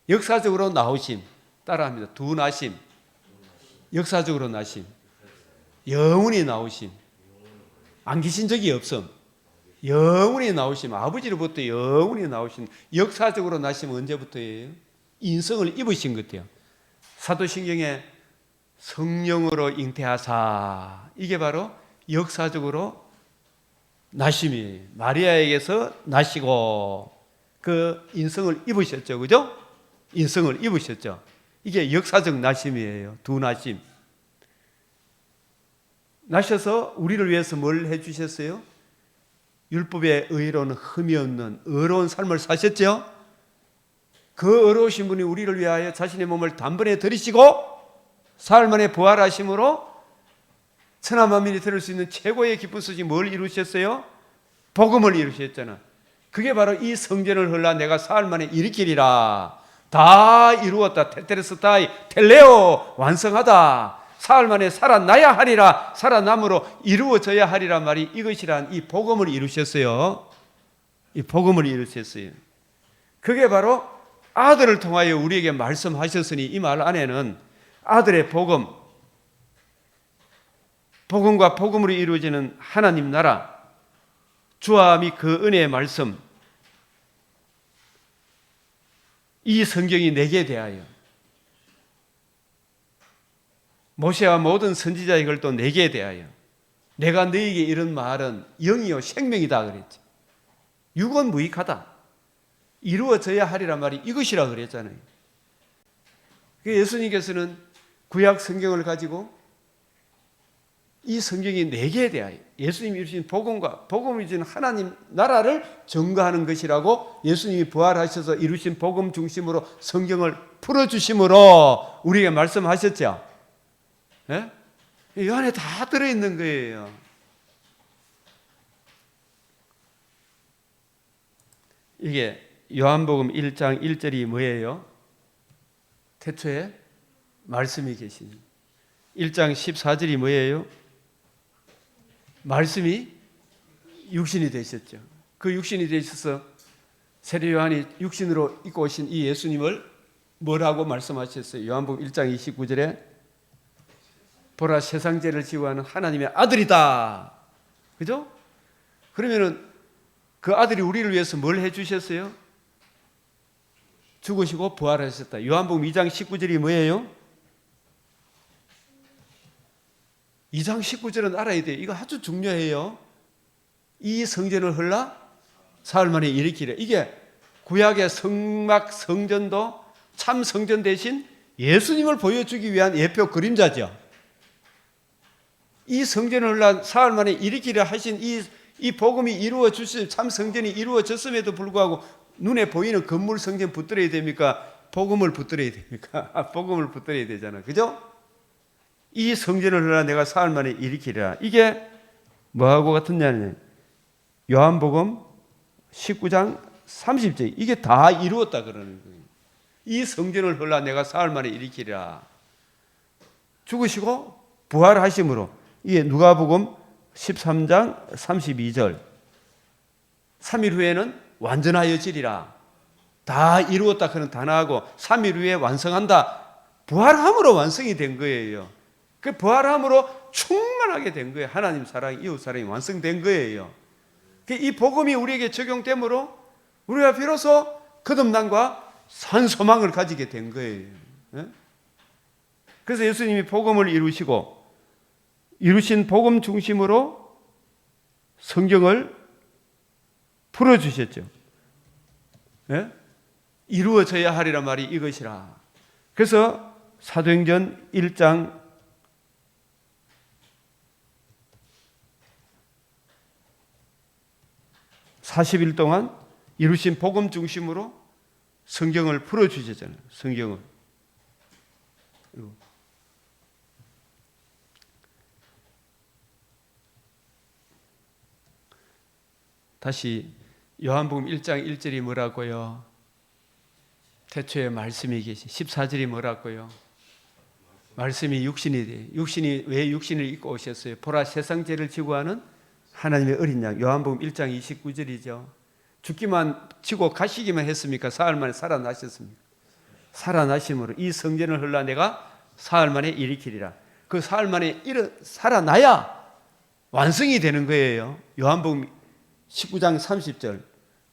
역사적으로 나오심, 따라합니다. 두 나심, 역사적으로 나심, 영원히 나오심, 안 계신 적이 없음, 영원히 나오심, 아버지로부터 영원히 나오심, 역사적으로 나심 언제부터예요? 인성을 입으신 것 같아요. 사도신경에 성령으로 잉태하사, 이게 바로 역사적으로 나심이에요. 마리아에게서 나시고 그 인성을 입으셨죠. 그죠? 인성을 입으셨죠. 이게 역사적 나심이에요. 두 나심. 나셔서 우리를 위해서 뭘 해주셨어요? 율법의 의로는 흠이 없는 의로운 삶을 사셨죠. 그 의로우신 분이 우리를 위하여 자신의 몸을 단번에 들이시고 사흘 만에 부활하심으로 천하 만민이 들을 수 있는 최고의 기쁜 소식 뭘 이루셨어요? 복음을 이루셨잖아. 그게 바로 이 성전을 헐라 내가 사흘 만에 일으키리라. 다 이루었다. 테테레스타이 텔레오, 완성하다. 사흘 만에 살아나야 하리라. 살아남으로 이루어져야 하리라 말이 이것이란 이 복음을 이루셨어요. 이 복음을 이루셨어요. 그게 바로 아들을 통하여 우리에게 말씀하셨으니, 이 말 안에는 아들의 복음, 복음과 복음으로 이루어지는 하나님 나라, 주와 및 그 은혜의 말씀, 이 성경이 내게 대하여, 모세와 모든 선지자의 글도 내게 대하여, 내가 너에게 이런 말은 영이요 생명이다 그랬죠. 육은 무익하다. 이루어져야 하리라 말이 이것이라 그랬잖아요. 예수님께서는 구약 성경을 가지고 이 성경이 내게 대하여 예수님이 이루신 복음과 복음을 이루신 하나님 나라를 증거하는 것이라고, 예수님이 부활하셔서 이루신 복음 중심으로 성경을 풀어주심으로 우리에게 말씀하셨죠. 예? 이 안에 다 들어있는 거예요. 이게 요한복음 1장 1절이 뭐예요? 태초에 말씀이 계신. 1장 14절이 뭐예요? 말씀이 육신이 되셨죠. 그 육신이 되셔서 세례 요한이 육신으로 입고 오신 이 예수님을 뭐라고 말씀하셨어요? 요한복음 1장 29절에 보라 세상 죄를 지고하는 하나님의 아들이다. 그죠? 그러면은 그 아들이 우리를 위해서 뭘 해주셨어요? 죽으시고 부활하셨다. 요한복음 2장 19절이 뭐예요? 2장 19절은 알아야 돼요. 이거 아주 중요해요. 이 성전을 헐라 사흘 만에 일으키래. 이게 구약의 성막 성전도 참 성전 대신 예수님을 보여주기 위한 예표 그림자죠. 이 성전을 헐라 사흘 만에 일으키려 하신 이 복음이 이루어졌을 참 성전이 이루어졌음에도 불구하고 눈에 보이는 건물 성전 붙들어야 됩니까? 복음을 붙들어야 됩니까? 복음을 붙들어야 되잖아. 그죠? 이 성전을 헐라 내가 사흘 만에 일으키리라. 이게 뭐하고 같으냐면 요한복음 19장 30절 이게 다 이루었다 그러는 거예요. 이 성전을 헐라 내가 사흘 만에 일으키리라. 죽으시고 부활하심으로 이게 누가복음 13장 32절 3일 후에는 완전하여지리라. 다 이루었다 그런 단어하고 3일 후에 완성한다. 부활함으로 완성이 된 거예요. 그 부활함으로 충만하게 된 거예요. 하나님 사랑, 이웃 사랑이 완성된 거예요. 이 복음이 우리에게 적용되므로 우리가 비로소 거듭남과 산 소망을 가지게 된 거예요. 그래서 예수님이 복음을 이루신 복음 중심으로 성경을 풀어주셨죠. 이루어져야 하리란 말이 이것이라. 그래서 사도행전 1장 40일 동안 이루신 복음 중심으로 성경을 풀어주셨잖아요. 성경을. 다시 요한복음 1장 1절이 뭐라고요? 태초에 말씀이 계신 14절이 뭐라고요? 말씀이 육신이 돼. 육신이 왜 육신을 입고 오셨어요? 보라 세상 죄를 지고하는 하나님의 어린 양. 요한복음 1장 29절이죠. 죽기만 지고 가시기만 했습니까? 사흘 만에 살아나셨습니까? 살아나심으로 이 성전을 헐라 내가 사흘 만에 일으키리라. 그 사흘 만에 살아나야 완성이 되는 거예요. 요한복음 19장 30절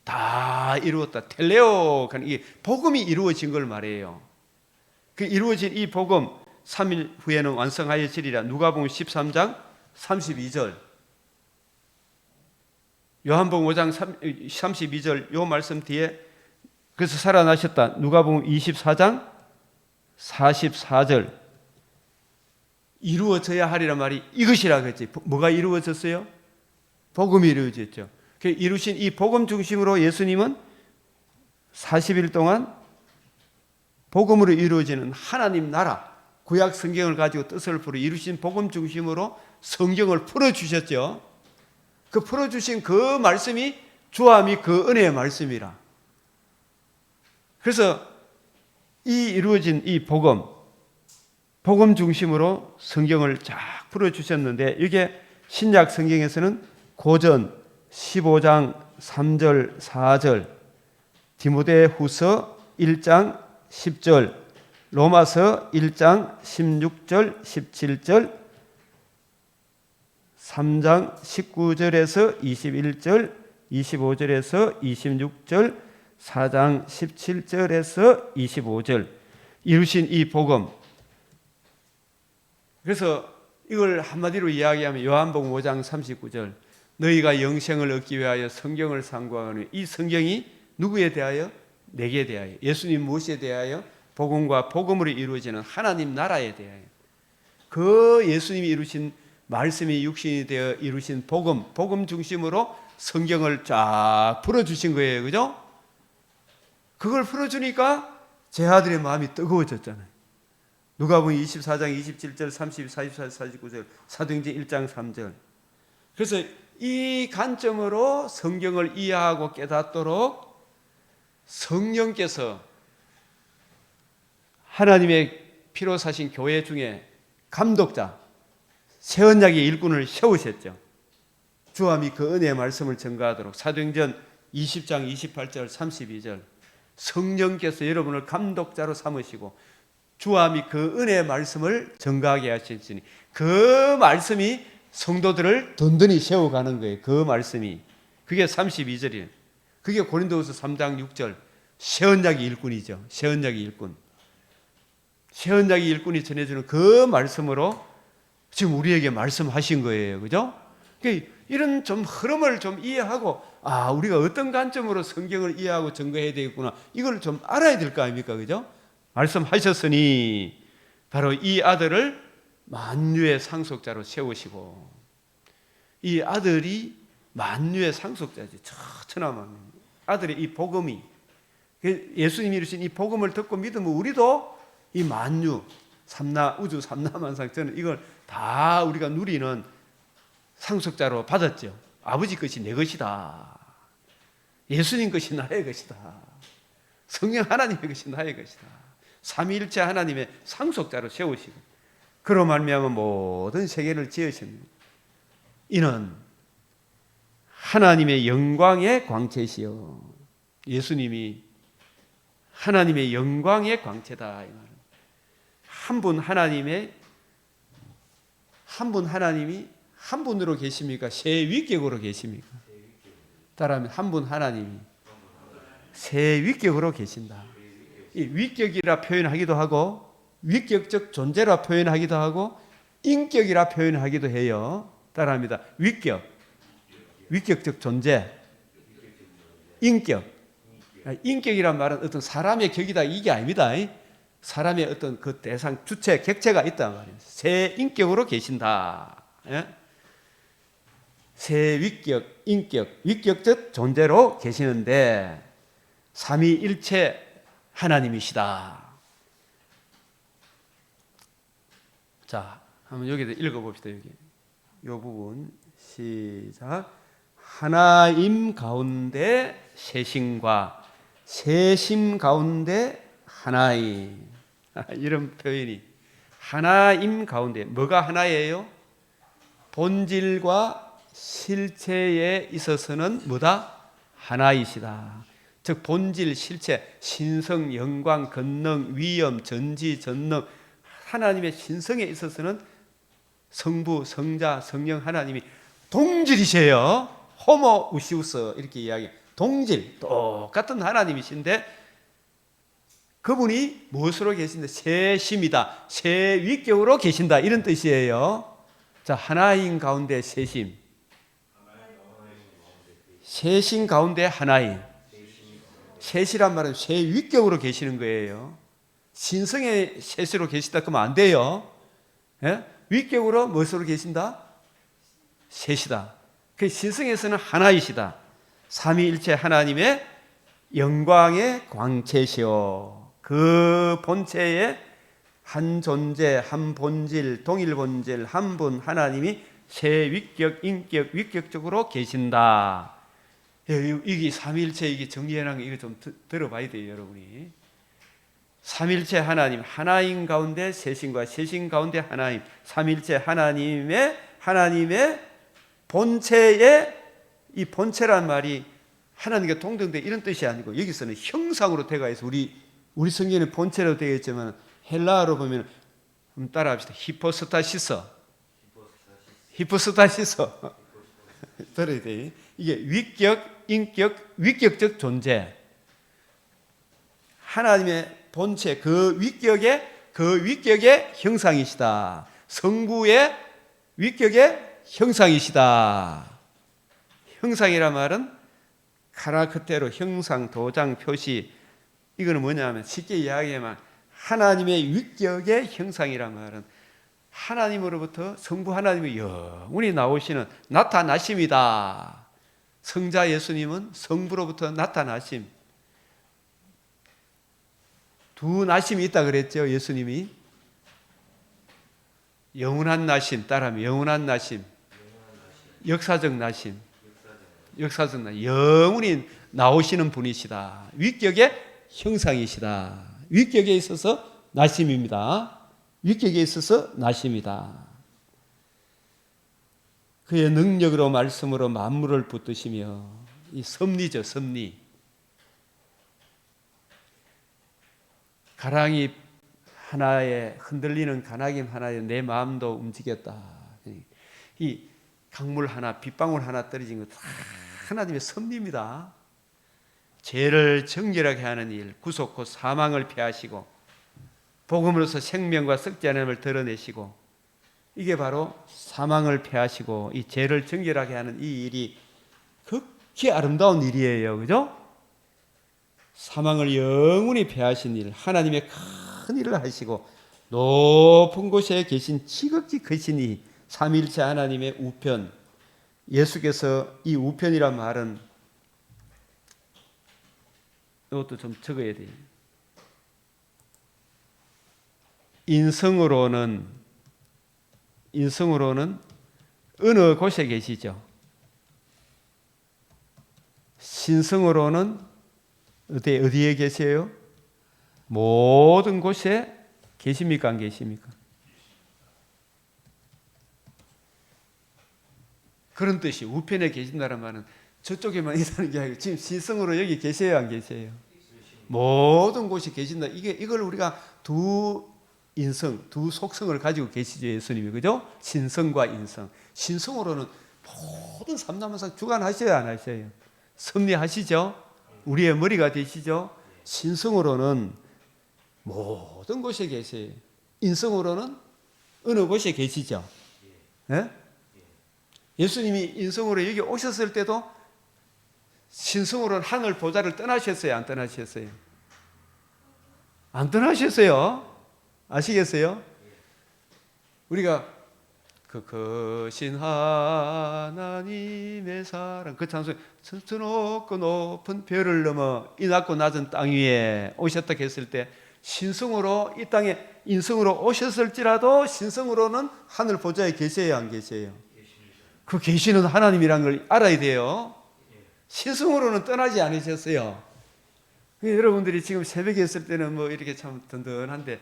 다 이루었다. 텔레오, 이 복음이 이루어진 걸 말해요. 그 이루어진 이 복음 3일 후에는 완성하여지리라. 누가복음 13장 32절 요한복음 5장 32절 요 말씀 뒤에 그래서 살아나셨다. 누가복음 24장 44절 이루어져야 하리란 말이 이것이라 그랬지. 뭐가 이루어졌어요? 복음이 이루어졌죠. 이루신 이 복음 중심으로 예수님은 40일 동안 복음으로 이루어지는 하나님 나라 구약 성경을 가지고 뜻을 풀어 이루신 복음 중심으로 성경을 풀어주셨죠. 그 풀어주신 그 말씀이 주함이 그 은혜의 말씀이라. 그래서 이 이루어진 이 복음 중심으로 성경을 쫙 풀어주셨는데 이게 신약 성경에서는 고전 15장 3절 4절 디모데후서 1장 10절 로마서 1장 16절 17절 3장 19절에서 21절 25절에서 26절 4장 17절에서 25절 이루신 이 복음. 그래서 이걸 한마디로 이야기하면 요한복음 5장 39절 너희가 영생을 얻기 위하여 성경을 상고하노니 이 성경이 누구에 대하여? 내게 대하여. 예수님 무엇에 대하여? 복음과 복음으로 이루어지는 하나님 나라에 대하여. 그 예수님이 이루신 말씀이 육신이 되어 이루신 복음 중심으로 성경을 쫙 풀어주신 거예요. 그죠? 그걸 풀어주니까 제 아들의 마음이 뜨거워졌잖아요. 누가복음 24장 27절 30, 44, 49절 사도행전 1장 3절 그래서 이 관점으로 성경을 이해하고 깨닫도록 성령께서 하나님의 피로 사신 교회 중에 감독자, 새 언약의 일꾼을 세우셨죠. 주함이 그 은혜의 말씀을 전가하도록. 사도행전 20장 28절 32절 성령께서 여러분을 감독자로 삼으시고 주함이 그 은혜의 말씀을 전가하게 하셨으니 그 말씀이 성도들을 든든히 세워가는 거예요. 그 말씀이. 그게 32절이에요. 그게 고린도후서 3장 6절 새 언약의 일꾼이죠. 새 언약의 일꾼. 새 언약의 일꾼이 전해주는 그 말씀으로 지금 우리에게 말씀하신 거예요. 그죠? 그러니까 이런 좀 흐름을 좀 이해하고 우리가 어떤 관점으로 성경을 이해하고 증거해야 되겠구나. 이걸 좀 알아야 될 거 아닙니까? 그죠? 말씀하셨으니 바로 이 아들을 만유의 상속자로 세우시고 이 아들이 만유의 상속자지. 천하만 아들의 이 복음이 예수님이 이루신 이 복음을 듣고 믿으면 우리도 이 만유 삼나 우주 삼라만상 저는 이걸 다 우리가 누리는 상속자로 받았죠. 아버지 것이 내 것이다. 예수님 것이 나의 것이다. 성령 하나님의 것이 나의 것이다. 삼위일체 하나님의 상속자로 세우시고 그로 말미암아 모든 세계를 지으십니다. 이는 하나님의 영광의 광채시요. 예수님이 하나님의 영광의 광채다. 한 분 하나님이 한 분으로 계십니까? 세 위격으로 계십니까? 따라하면 한 분 하나님이 세 위격으로 계신다. 이 위격이라 표현하기도 하고 위격적 존재라 표현하기도 하고 인격이라 표현하기도 해요. 따라합니다. 위격적 존재, 인격. 인격이란 말은 어떤 사람의 격이다 이게 아닙니다. 사람의 어떤 그 대상, 주체, 객체가 있단 말이에요. 새 인격으로 계신다. 새 위격, 인격, 위격적 존재로 계시는데 삼위일체 하나님이시다. 자, 한번 여기도 읽어봅시다. 여기 이 부분 시작. 하나임 가운데 세심과 세심 가운데 하나임. 이런 표현이 하나임 가운데 뭐가 하나예요? 본질과 실체에 있어서는 뭐다? 하나이시다. 즉 본질, 실체, 신성, 영광, 권능, 위엄, 전지, 전능 하나님의 신성에 있어서는 성부, 성자, 성령 하나님이 동질이세요. 호모 우시우스 이렇게 이야기해요. 동질, 똑같은 하나님이신데 그분이 무엇으로 계신다? 세심이다. 세 위격으로 계신다. 이런 뜻이에요. 자, 하나인 가운데 세심. 세심 가운데 하나인. 셋이란 말은 세 위격으로 계시는 거예요. 신성의 셋으로 계시다 그러면 안 돼요. 예? 위격으로 무엇으로 계신다? 셋이다. 그 신성에서는 하나이시다. 삼위일체 하나님의 영광의 광채시오. 그 본체에 한 존재, 한 본질, 동일 본질, 한 분 하나님이 세 위격, 인격, 위격적으로 계신다. 이게 삼위일체 이게 정리해놓은 거 이거 좀 들어봐야 돼요, 여러분이. 삼위일체 하나님, 하나인 가운데 세신과 세신 가운데 하나님, 삼위일체 하나님의 본체에 이 본체란 말이 하나님과 동등돼 이런 뜻이 아니고 여기서는 형상으로 대가해서 우리 성경에 본체로 되어 있지만 헬라어로 보면 따라합시다. 히포스타시스. 들어야 돼. 이게 위격, 인격, 위격적 존재. 하나님의 본체 그 위격의 형상이시다. 성부의 위격의 형상이시다. 형상이란 말은 카라크테로 형상, 도장, 표시. 이거는 뭐냐면 쉽게 이야기하면 하나님의 위격의 형상이란 말은 하나님으로부터 성부 하나님의 영원히 나오시는 나타나심이다. 성자 예수님은 성부로부터 나타나심. 두 나심이 있다 그랬죠. 예수님이 영원한 나심 따라하면 영원한 나심, 역사적 나심, 영원히 나오시는 분이시다. 위격의 형상이시다. 위격에 있어서 나심입니다. 위격에 있어서 나심이다. 그의 능력으로 말씀으로 만물을 붙드시며, 이 섭리죠, 섭리. 가랑이 하나에, 흔들리는 가나김 하나에 내 마음도 움직였다. 이 강물 하나, 빗방울 하나 떨어진 것 다 하나님의 섭리입니다. 죄를 정결하게 하는 일, 구속 곧 사망을 피하시고 복음으로서 생명과 썩지 않음을 드러내시고, 이게 바로 사망을 피하시고 이 죄를 정결하게 하는 이 일이 극히 아름다운 일이에요. 그죠? 사망을 영원히 피하신 일, 하나님의 큰 일을 하시고 높은 곳에 계신 지극히 크신 이 삼위일체 하나님의 우편, 예수께서 이 우편이란 말은 이것도 좀 적어야 돼요. 인성으로는 어느 곳에 계시죠? 신성으로는 어디에 계세요? 모든 곳에 계십니까? 안 계십니까? 그런 뜻이, 우편에 계신다는 말은 저쪽에만 있다는 게 아니고 지금 신성으로 여기 계세요? 안 계세요? 모든 곳에 계신다. 이걸 우리가 두 인성, 두 속성을 가지고 계시죠, 예수님이. 그죠? 신성과 인성. 신성으로는 모든 삼라만상 주관하셔요, 안 하셔요? 섭리하시죠? 우리의 머리가 되시죠? 신성으로는 모든 곳에 계세요. 인성으로는 어느 곳에 계시죠? 예? 예수님이 인성으로 여기 오셨을 때도 신성으로는 하늘 보좌를 떠나셨어요, 안 떠나셨어요? 안 떠나셨어요. 아시겠어요? 우리가 그 크신 하나님의 사랑, 그 찬송, 저 높고 높은 별을 넘어 이 낮고 낮은 땅 위에 오셨다 했을 때, 신성으로 이 땅에 인성으로 오셨을지라도 신성으로는 하늘 보좌에 계세요, 안 계세요? 그 계시는 하나님이란 걸 알아야 돼요. 신성으로는 떠나지 않으셨어요. 여러분들이 지금 새벽에 있을 때는 뭐 이렇게 참 든든한데,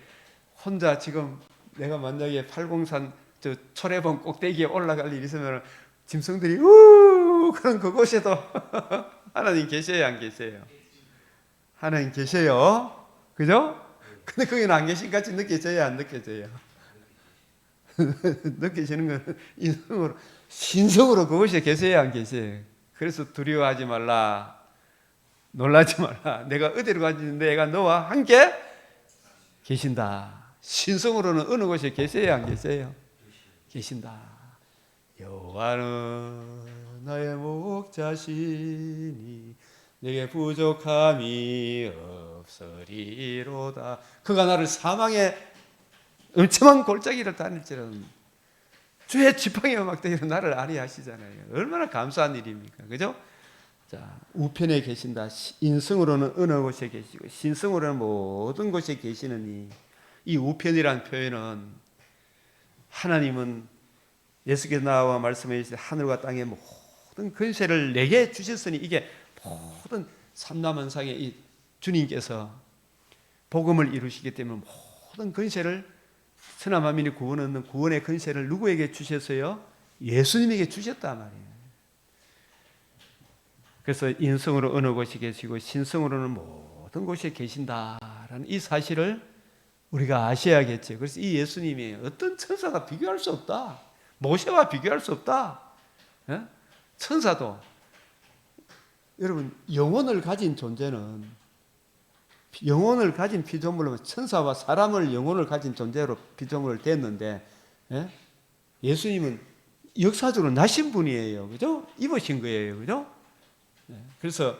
혼자 지금 내가 만약에 팔공산 저 초래봉 꼭대기에 올라갈 일이 있으면 짐승들이 그런 그곳에도 하나님 계세요, 안 계세요? 하나님 계세요. 그죠? 근데 거기는 안 계신 같이 느껴져요, 안 느껴져요? 느껴지는 건 인성으로, 신성으로 그곳에 계세요, 안 계세요? 그래서 두려워하지 말라, 놀라지 말라. 내가 어디로 가는데 내가 너와 함께 계신다. 신성으로는 어느 곳에 계세요, 안 계세요? 계신다. 여호와는 나의 목자시니 내게 부족함이 없으리로다. 그가 나를 사망의 엄청난 골짜기를 다닐지라도 주의 지팡이와 막대기로 나를 안위하시잖아요. 얼마나 감사한 일입니까? 그죠? 자, 우편에 계신다. 인성으로는 어느 곳에 계시고 신성으로는 모든 곳에 계시느니, 이 우편이라는 표현은, 하나님은 예수께서 나와 말씀해 주신 하늘과 땅의 모든 권세를 내게 주셨으니, 이게 모든 삼라만상의 이 주님께서 복음을 이루시기 때문에 모든 권세를, 천하만민이 구원 얻는 구원의 권세를 누구에게 주셨어요? 예수님에게 주셨단 말이에요. 그래서 인성으로 어느 곳에 계시고 신성으로는 모든 곳에 계신다라는 이 사실을 우리가 아셔야겠죠. 그래서 이 예수님이 어떤 천사가 비교할 수 없다. 모세와 비교할 수 없다. 예? 천사도, 여러분, 영혼을 가진 존재는, 영혼을 가진 피조물로, 천사와 사람을 영혼을 가진 존재로 피조물을 됐는데, 예? 예수님은 역사적으로 나신 분이에요. 그죠? 입으신 거예요. 그죠? 예. 그래서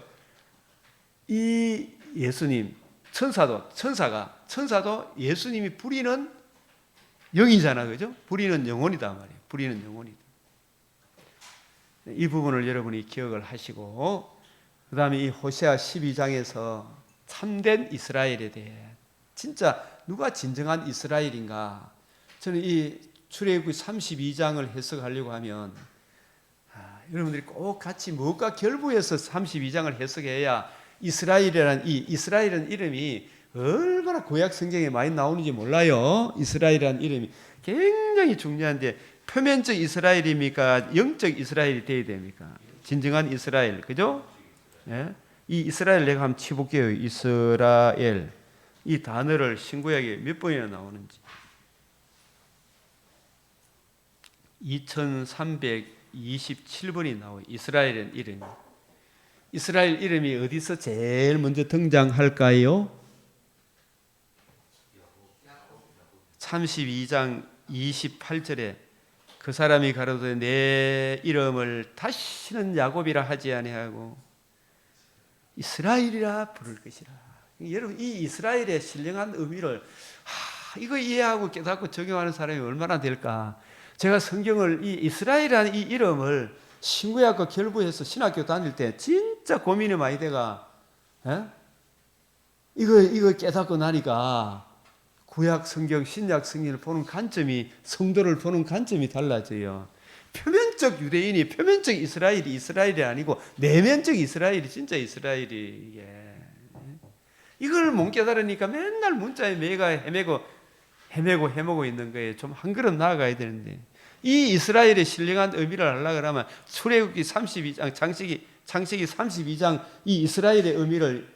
이 예수님, 천사도 예수님이 부리는 영이잖아. 그죠? 부리는 영혼이다 말이에요. 부리는 영혼이다. 이 부분을 여러분이 기억을 하시고, 그 다음에 이 호세아 12장에서 참된 이스라엘에 대해, 진짜 누가 진정한 이스라엘인가? 저는 이 출애굽기 32장을 해석하려고 하면 여러분들이 꼭 같이 무엇과 결부해서 32장을 해석해야 이스라엘이라는 이름이 얼마나 구약 성경에 많이 나오는지 몰라요. 이스라엘이라는 이름이 굉장히 중요한데 표면적 이스라엘입니까? 영적 이스라엘이 돼야 됩니까? 진정한 이스라엘, 그죠? 예? 이 이스라엘 내가 한번 치볼게요. 이스라엘 이 단어를 신구약에 몇 번이나 나오는지 2327번이 나와요. 이스라엘은 이름이. 이스라엘 이름이 어디서 제일 먼저 등장할까요? 32장 28절에 그 사람이 가로되 내 이름을 다시는 야곱이라 하지 아니하고 이스라엘이라 부를 것이라. 여러분 이 이스라엘의 신령한 의미를 이거 이해하고 깨닫고 적용하는 사람이 얼마나 될까? 제가 성경을 이 이스라엘이라는 이 이름을 신구약과 결부해서 신학교 다닐 때 진짜 고민이 많이 돼가. 이거 깨닫고 나니까 구약 성경, 신약 성경을 보는 관점이 성도를 보는 관점이 달라져요. 표면적 유대인이 표면적 이스라엘이 아니고 내면적 이스라엘이 진짜 이스라엘이 이게. 이걸 못 깨달으니까 맨날 문자에 매가 헤매고 있는 거예요. 좀 한 걸음 나아가야 되는데 이 이스라엘의 신령한 의미를 알려고 하면 출애굽기 32장 창세기 32장 이 이스라엘의 의미를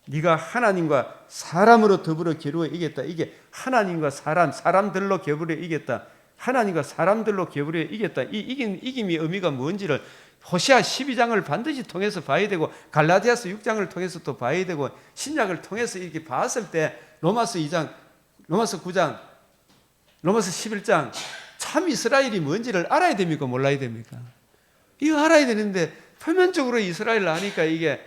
네가 하나님과 사람으로 더불어 겨루어 이겼다. 이게 하나님과 사람들로 겨루어 이겼다. 하나님과 사람들로 겨루어 이겼다. 이 이김의 의미가 뭔지를 호시아 12장을 반드시 통해서 봐야 되고 갈라디아서 6장을 통해서 또 봐야 되고 신약을 통해서 이렇게 봤을 때 로마서 2장, 로마서 9장, 로마서 11장 참 이스라엘이 뭔지를 알아야 됩니까? 몰라야 됩니까? 이거 알아야 되는데 표면적으로 이스라엘을 아니까 이게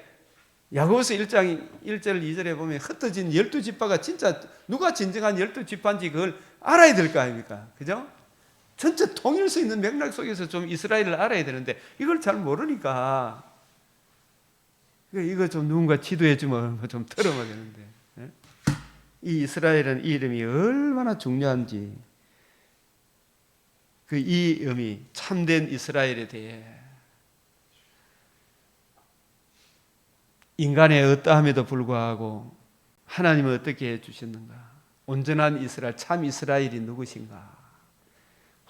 야고보서 1장 1절 2절에 보면 흩어진 12지파가 진짜 누가 진정한 12지파인지 그걸 알아야 될 거 아닙니까? 그죠? 전체 통일서 있는 맥락 속에서 좀 이스라엘을 알아야 되는데 이걸 잘 모르니까 이거 좀 누군가 지도해 주면 좀 들어야 되는데 이 이스라엘은 이 이름이 얼마나 중요한지 그 이 의미 참된 이스라엘에 대해 인간의 어떠함에도 불구하고 하나님은 어떻게 해주셨는가? 온전한 이스라엘, 참 이스라엘이 누구신가?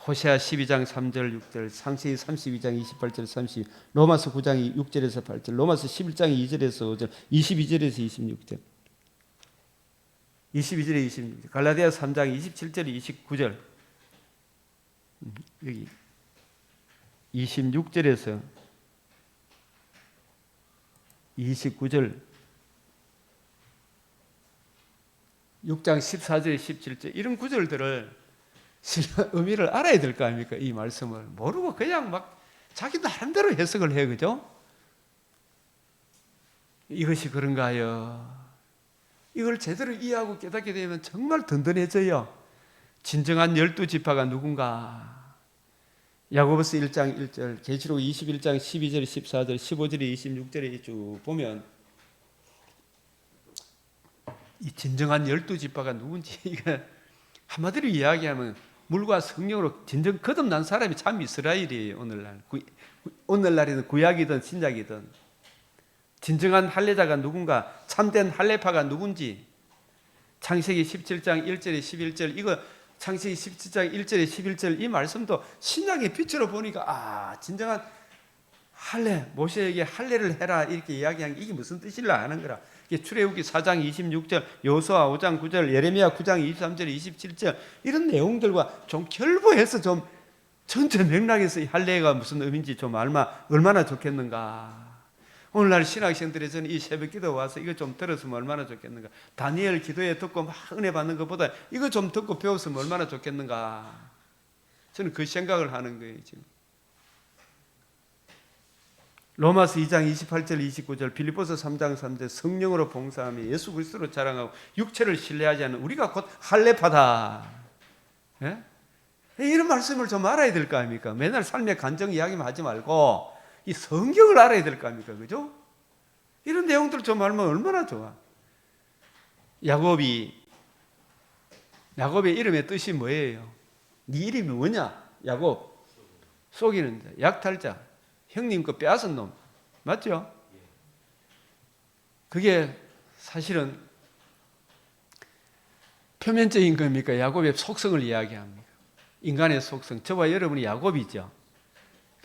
호세아 12장 3절 6절, 창세기 32장 28절 30, 로마서 9장 6절에서 8절, 로마서 11장 2절에서 5절, 22절에서 26절, 22절에 26절, 갈라디아 3장 27절 29절, 여기 26절에서 29절, 6장 14절, 17절 이런 구절들을 의미를 알아야 될 거 아닙니까? 이 말씀을 모르고 그냥 막 자기 나름대로 해석을 해요. 그죠? 이것이 그런가요? 이걸 제대로 이해하고 깨닫게 되면 정말 든든해져요. 진정한 12지파가 누군가? 야고보서 1장 1절, 계시록 21장 12절, 14절, 15절에 26절에 쭉 보면 이 진정한 12지파가 누군지 이거 한마디로 이야기하면 물과 성령으로 진정 거듭난 사람이 참 이스라엘이에요. 오늘날에는 구약이든 신약이든 진정한 할례자가 누군가, 참된 할례파가 누군지 창세기 17장 1절에 11절 이거 창세기 17장 1절에 11절 이 말씀도 신약의 빛으로 보니까 진정한 할례, 모세에게 할례를 해라 이렇게 이야기한 게 이게 무슨 뜻이라 하는 거라. 이게 출애굽기 4장 26절, 여호수아 5장 9절, 예레미야 9장 23절 27절 이런 내용들과 좀 결부해서 좀 전체 맥락에서 이 할례가 무슨 의미인지 좀 얼마나 좋겠는가. 오늘날 신학생들에서는 이 새벽기도 와서 이거 좀 들었으면 얼마나 좋겠는가. 다니엘 기도에 듣고 막 은혜 받는 것보다 이거 좀 듣고 배웠으면 얼마나 좋겠는가. 저는 그 생각을 하는 거예요 지금. 로마서 2장 28절 29절, 빌립보서 3장 3절 성령으로 봉사하며 예수 그리스도로 자랑하고 육체를 신뢰하지 않는 우리가 곧 할례파다. 예? 이런 말씀을 좀 알아야 될 거 아닙니까? 맨날 삶의 간증 이야기만 하지 말고 이 성경을 알아야 될 거 아닙니까? 그죠? 이런 내용들을 좀 알면 얼마나 좋아. 야곱의 이름의 뜻이 뭐예요? 네 이름이 뭐냐? 야곱. 속이는 자, 약탈자, 형님 거 빼앗은 놈. 맞죠? 그게 사실은 표면적인 겁니까? 야곱의 속성을 이야기합니다. 인간의 속성. 저와 여러분이 야곱이죠.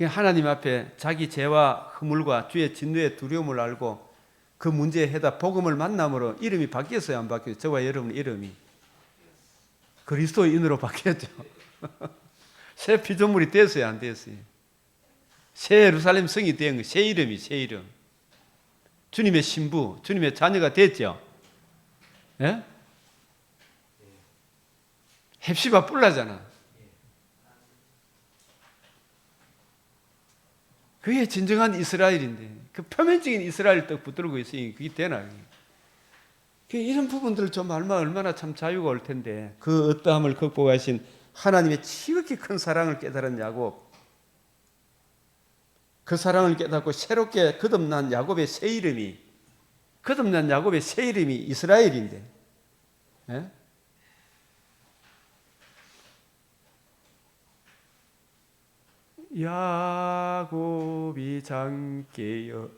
하나님 앞에 자기 죄와 허물과 주의 진노의 두려움을 알고 그 문제에 해다 복음을 만남으로 이름이 바뀌었어요, 안 바뀌었어요? 저와 여러분 이름이 그리스도인으로 바뀌었죠. 새 피조물이 됐어요, 안 됐어요? 새 예루살렘 성이 된 거, 새 이름이, 새 이름. 주님의 신부, 주님의 자녀가 됐죠. 예? 헵시바 뿔나잖아. 그게 진정한 이스라엘인데, 그 표면적인 이스라엘 떡 붙들고 있으니 그게 되나? 이런 부분들을 좀 알면 얼마나 참 자유가 올 텐데, 그 어떠함을 극복하신 하나님의 지극히 큰 사랑을 깨달은 야곱, 그 사랑을 깨닫고 새롭게 거듭난 야곱의 새 이름이, 거듭난 야곱의 새 이름이 이스라엘인데, 예? 야곱이 잠깨어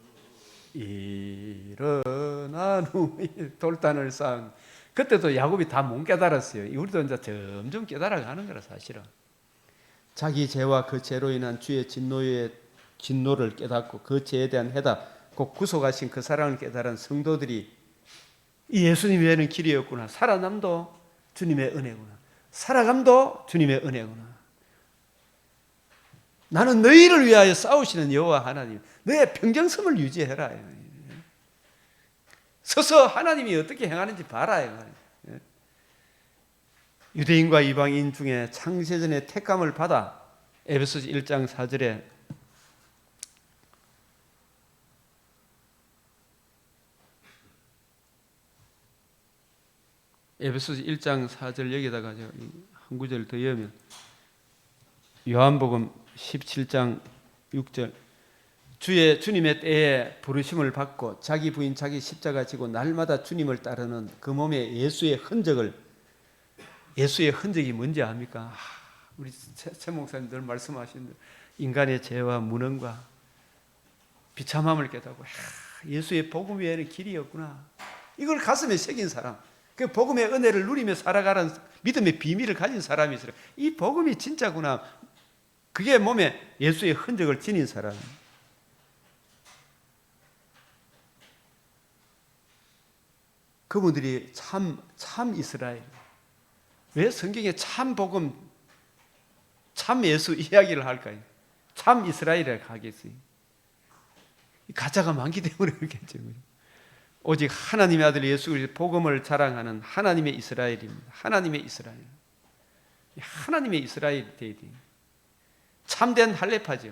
일어난 후 돌단을 쌓은, 그때도 야곱이 다 못 깨달았어요. 우리도 이제 점점 깨달아가는 거라 사실은. 자기 죄와 그 죄로 인한 주의 진노를 깨닫고 그 죄에 대한 해답, 곧 구속하신 그 사랑을 깨달은 성도들이 이 예수님 외에는 길이 없구나. 살아남도 주님의 은혜구나. 살아감도 주님의 은혜구나. 나는 너희를 위하여 싸우시는 여호와 하나님, 너의 평정성을 유지해라. 서서 하나님이 어떻게 행하는지 봐라. 유대인과 이방인 중에 창세전에 택감을 받아 에베소서 1장 4절에 에베소서 1장 4절 여기다가 한 구절 더 여면 요한복음 17장 6절 주님의 때에 부르심을 받고 자기 부인 자기 십자가 지고 날마다 주님을 따르는 그 몸에 예수의 흔적이 뭔지 압니까? 우리 최 목사님 늘 말씀하신 인간의 죄와 무능과 비참함을 깨닫고 예수의 복음 외에는 길이 없구나. 이걸 가슴에 새긴 사람, 그 복음의 은혜를 누리며 살아가는 믿음의 비밀을 가진 사람이 있어요. 이 복음이 진짜구나. 그게 몸에 예수의 흔적을 지닌 사람. 그분들이 참 이스라엘. 왜 성경에 참 복음, 참 예수 이야기를 할까요? 참 이스라엘이라고 하겠어요. 가짜가 많기 때문에 그렇겠죠. 오직 하나님의 아들 예수 그리스도의 복음을 자랑하는 하나님의 이스라엘입니다. 하나님의 이스라엘. 하나님의 이스라엘 대디. 참된 할례파죠.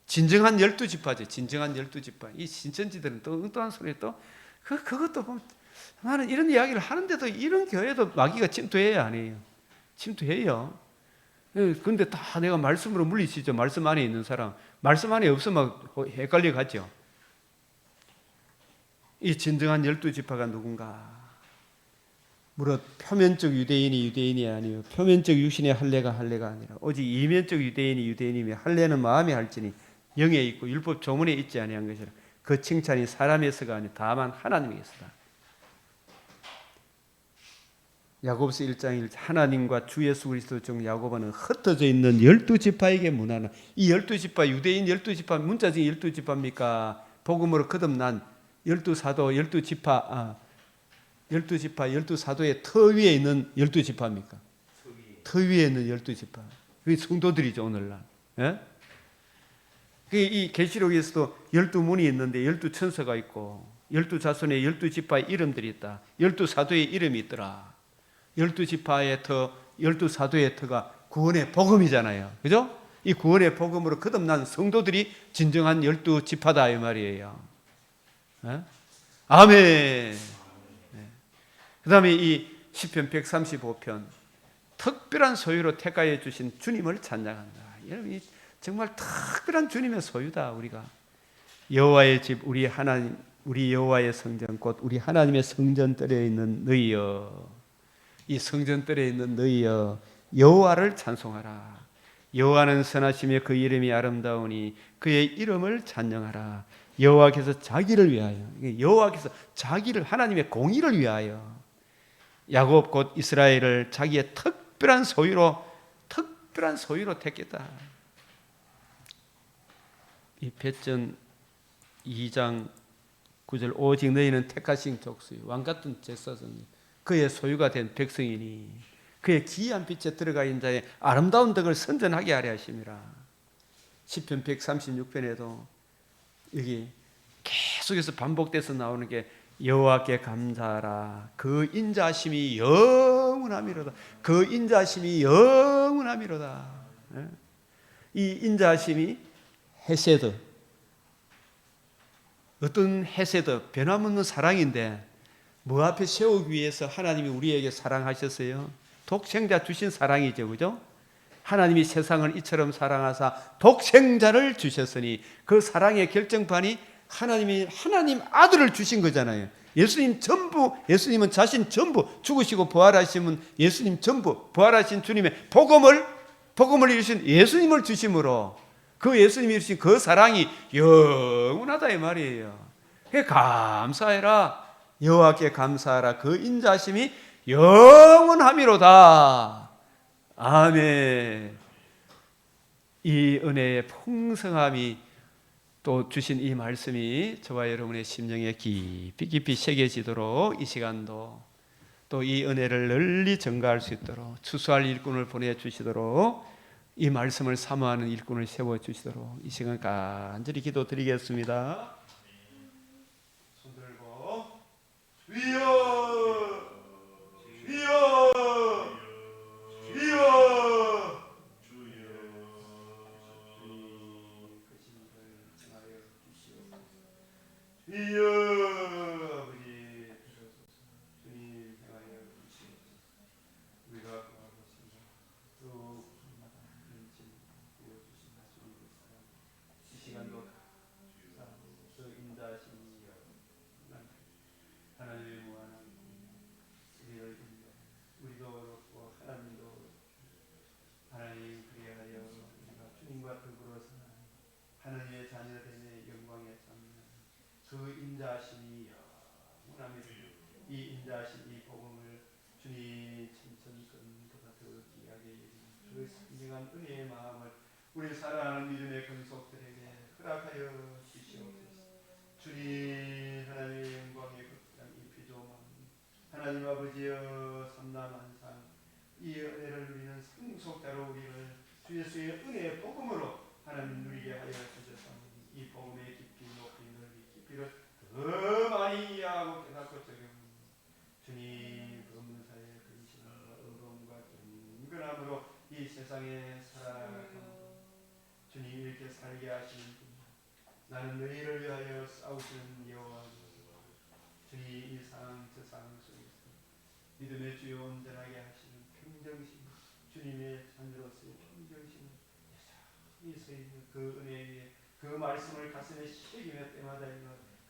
진정한 12지파죠. 진정한 12지파. 이 신천지들은 또 엉뚱한 소리 또 그것도 보면 나는 이런 이야기를 하는데도 이런 교회도 마귀가 침투해야 안 해요. 침투해요. 그런데 다 내가 말씀으로 물리치죠. 말씀 안에 있는 사람. 말씀 안에 없으면 헷갈려 가죠. 이 진정한 12지파가 누군가? 무릇 표면적 유대인이 아니요 표면적 육신의 할례가 아니라 오직 이면적 유대인이 유대인이며 할례는 마음에 할지니 영에 있고 율법 조문에 있지 아니한 것이라. 그 칭찬이 사람에서가 아니 다만 하나님에서다. 야고보서 1장 1절 하나님과 주 예수 그리스도 중 야고보는 흩어져 있는 12지파에게 문하나. 이 12지파 유대인 12지파 문자적 12지파입니까? 복음으로 거듭난 12사도 12지파 12사도의 터 위에 있는 12지파입니까? 터 위에 있는 12지파. 그게 성도들이죠, 오늘날. 예? 이 계시록에서도 12문이 있는데 12천사가 있고 12자손의 12지파의 이름들이 있다. 12사도의 이름이 있더라. 12지파의 터, 12사도의 터가 구원의 복음이잖아요. 그죠? 이 구원의 복음으로 거듭난 성도들이 진정한 12지파다 이 말이에요. 예? 아멘. 그 다음에 이 시편 135편 특별한 소유로 택하여 주신 주님을 찬양한다. 여러분 정말 특별한 주님의 소유다. 우리가 여호와의 집 우리 하나님 우리 여호와의 성전 곧 우리 하나님의 성전뜰에 있는 너희여, 이 성전뜰에 있는 너희여 여호와를 찬송하라. 여호와는 선하시며 그 이름이 아름다우니 그의 이름을 찬양하라. 여호와께서 자기를 위하여, 여호와께서 자기를, 하나님의 공의를 위하여 야곱 곧 이스라엘을 자기의 특별한 소유로 택했다. 이 베전 2장 9절 오직 너희는 택하신 족속이 왕같은 제사장이 그의 소유가 된 백성이니 그의 기이한 빛에 들어가 있는 자의 아름다운 덕을 선전하게 하려 하심이라. 시편 136편에도 여기 계속해서 반복돼서 나오는 게 여호와께 감사하라. 그 인자하심이 영원하미로다. 그 인자하심이 영원하미로다. 이 인자하심이 헤세드, 어떤 헤세드, 변함없는 사랑인데 뭐 앞에 세우기 위해서 하나님이 우리에게 사랑하셨어요? 독생자 주신 사랑이죠, 그죠? 하나님이 세상을 이처럼 사랑하사 독생자를 주셨으니 그 사랑의 결정판이 하나님 아들을 주신 거잖아요. 예수님 전부, 예수님은 자신 전부 죽으시고 부활하시면 예수님 전부 부활하신 주님의 복음을 이루신 예수님을 주심으로 그 예수님이 이루신 그 사랑이 영원하다 이 말이에요. 감사해라. 여호와께 감사하라. 그 인자심이 영원함이로다. 아멘. 이 은혜의 풍성함이 또 주신 이 말씀이 저와 여러분의 심령에 깊이 새겨지도록 이 시간도 또 이 은혜를 널리 전가할 수 있도록 추수할 일꾼을 보내주시도록 이 말씀을 사모하는 일꾼을 세워주시도록 이 시간 간절히 기도드리겠습니다. 손 들고 주여 주여 주여 주여 아버지 주님 행하여 주시옵소서. 우리가 구하겠습니다. 또 주마다 인심 부어주신 주님의 사랑 이 시간도 그 인자하신 하나님의 무한한 우리를 인도하여 우리도 그렇고 하나님도 하나님 그리하여 우리가 주님과 더불어서 하나님의 자녀됨의 영광에 참는 그 인자하심이 영원합니다. 이 인자하신 이 복음을 주님 천천근보다 더 귀하게 여기는 그 선명한 은혜의 마음을 우리 사랑하는 믿음의 근속들에게 허락하여 주시옵소서. 주님 하나님의 영광의 극장 이 비조만 하나님 아버지여 삼남한상 이 은혜를 누리는 상속자로 우리를 주 예수의 은혜의 복음으로 하나님 누리게 하여 주셨사오니 이 복음의 깊이 높이 넓이 깊이를 더 많이 이해하고 깨닫고 적용하는 주님 검사의 근신함과 의로움과 경건함으로 이 세상에 살아가고 주님 이렇게 살게 하시는 분 나는 너희를 위하여 싸우시는 여호와니 주님 이 상황 저 상황 속에서 믿음의 주여 온전하게 하시는 평정심 주님의 자녀로서의 평정심을 이 서있는 그 은혜 위에 그 말씀을 가슴에 새기며 때마다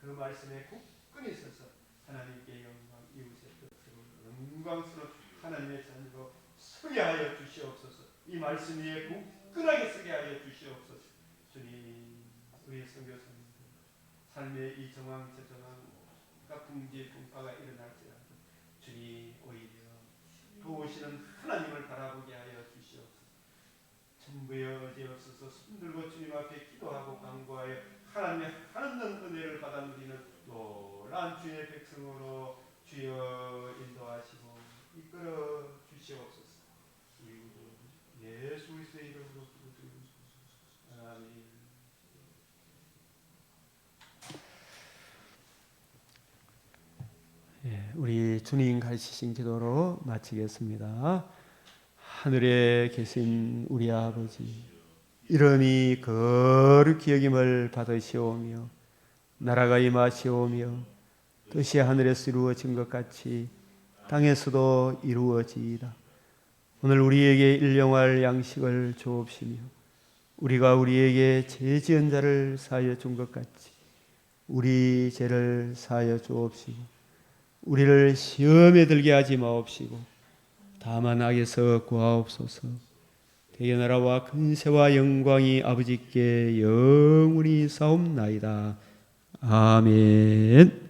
그 말씀에 굳건히 서서 하나님께 영광 이웃의 뜻대로 영광스러운 하나님의 자녀로 서게 하여 주시옵소서. 이 말씀 위에 굳건하게 서게 하여 주시옵소서. 주님 우리 선교사님들 삶의 이 정황 저 정황 풍지 풍파가 일어날지라도 주님 오히려 도우시는 하나님을 바라보게 하여 주시옵소서. 전부여 어지없어서 손들고 주님 앞에 기도하고 간구하여 하나님의 하나님 은혜를 받아 누리는 놀라운 주의 백성으로 주여 인도하시고 이끌어 주시옵소서. 예수 그리스도의 이름으로 기도드립니다. 아멘. 우리 주님 가르치신 기도로 마치겠습니다. 하늘에 계신 우리 아버지 이름이 거룩히 여김을 받으시오며 나라가 임하시오며 뜻이 하늘에서 이루어진 것 같이 땅에서도 이루어지이다. 오늘 우리에게 일용할 양식을 주옵시며 우리가 우리에게 죄 지은 자를 사하여 준 것 같이 우리 죄를 사하여 주옵시고 우리를 시험에 들게 하지 마옵시고 다만 악에서 구하옵소서. 대개 나라와 근세와 영광이 아버지께 영원히 사옵나이다. 아멘.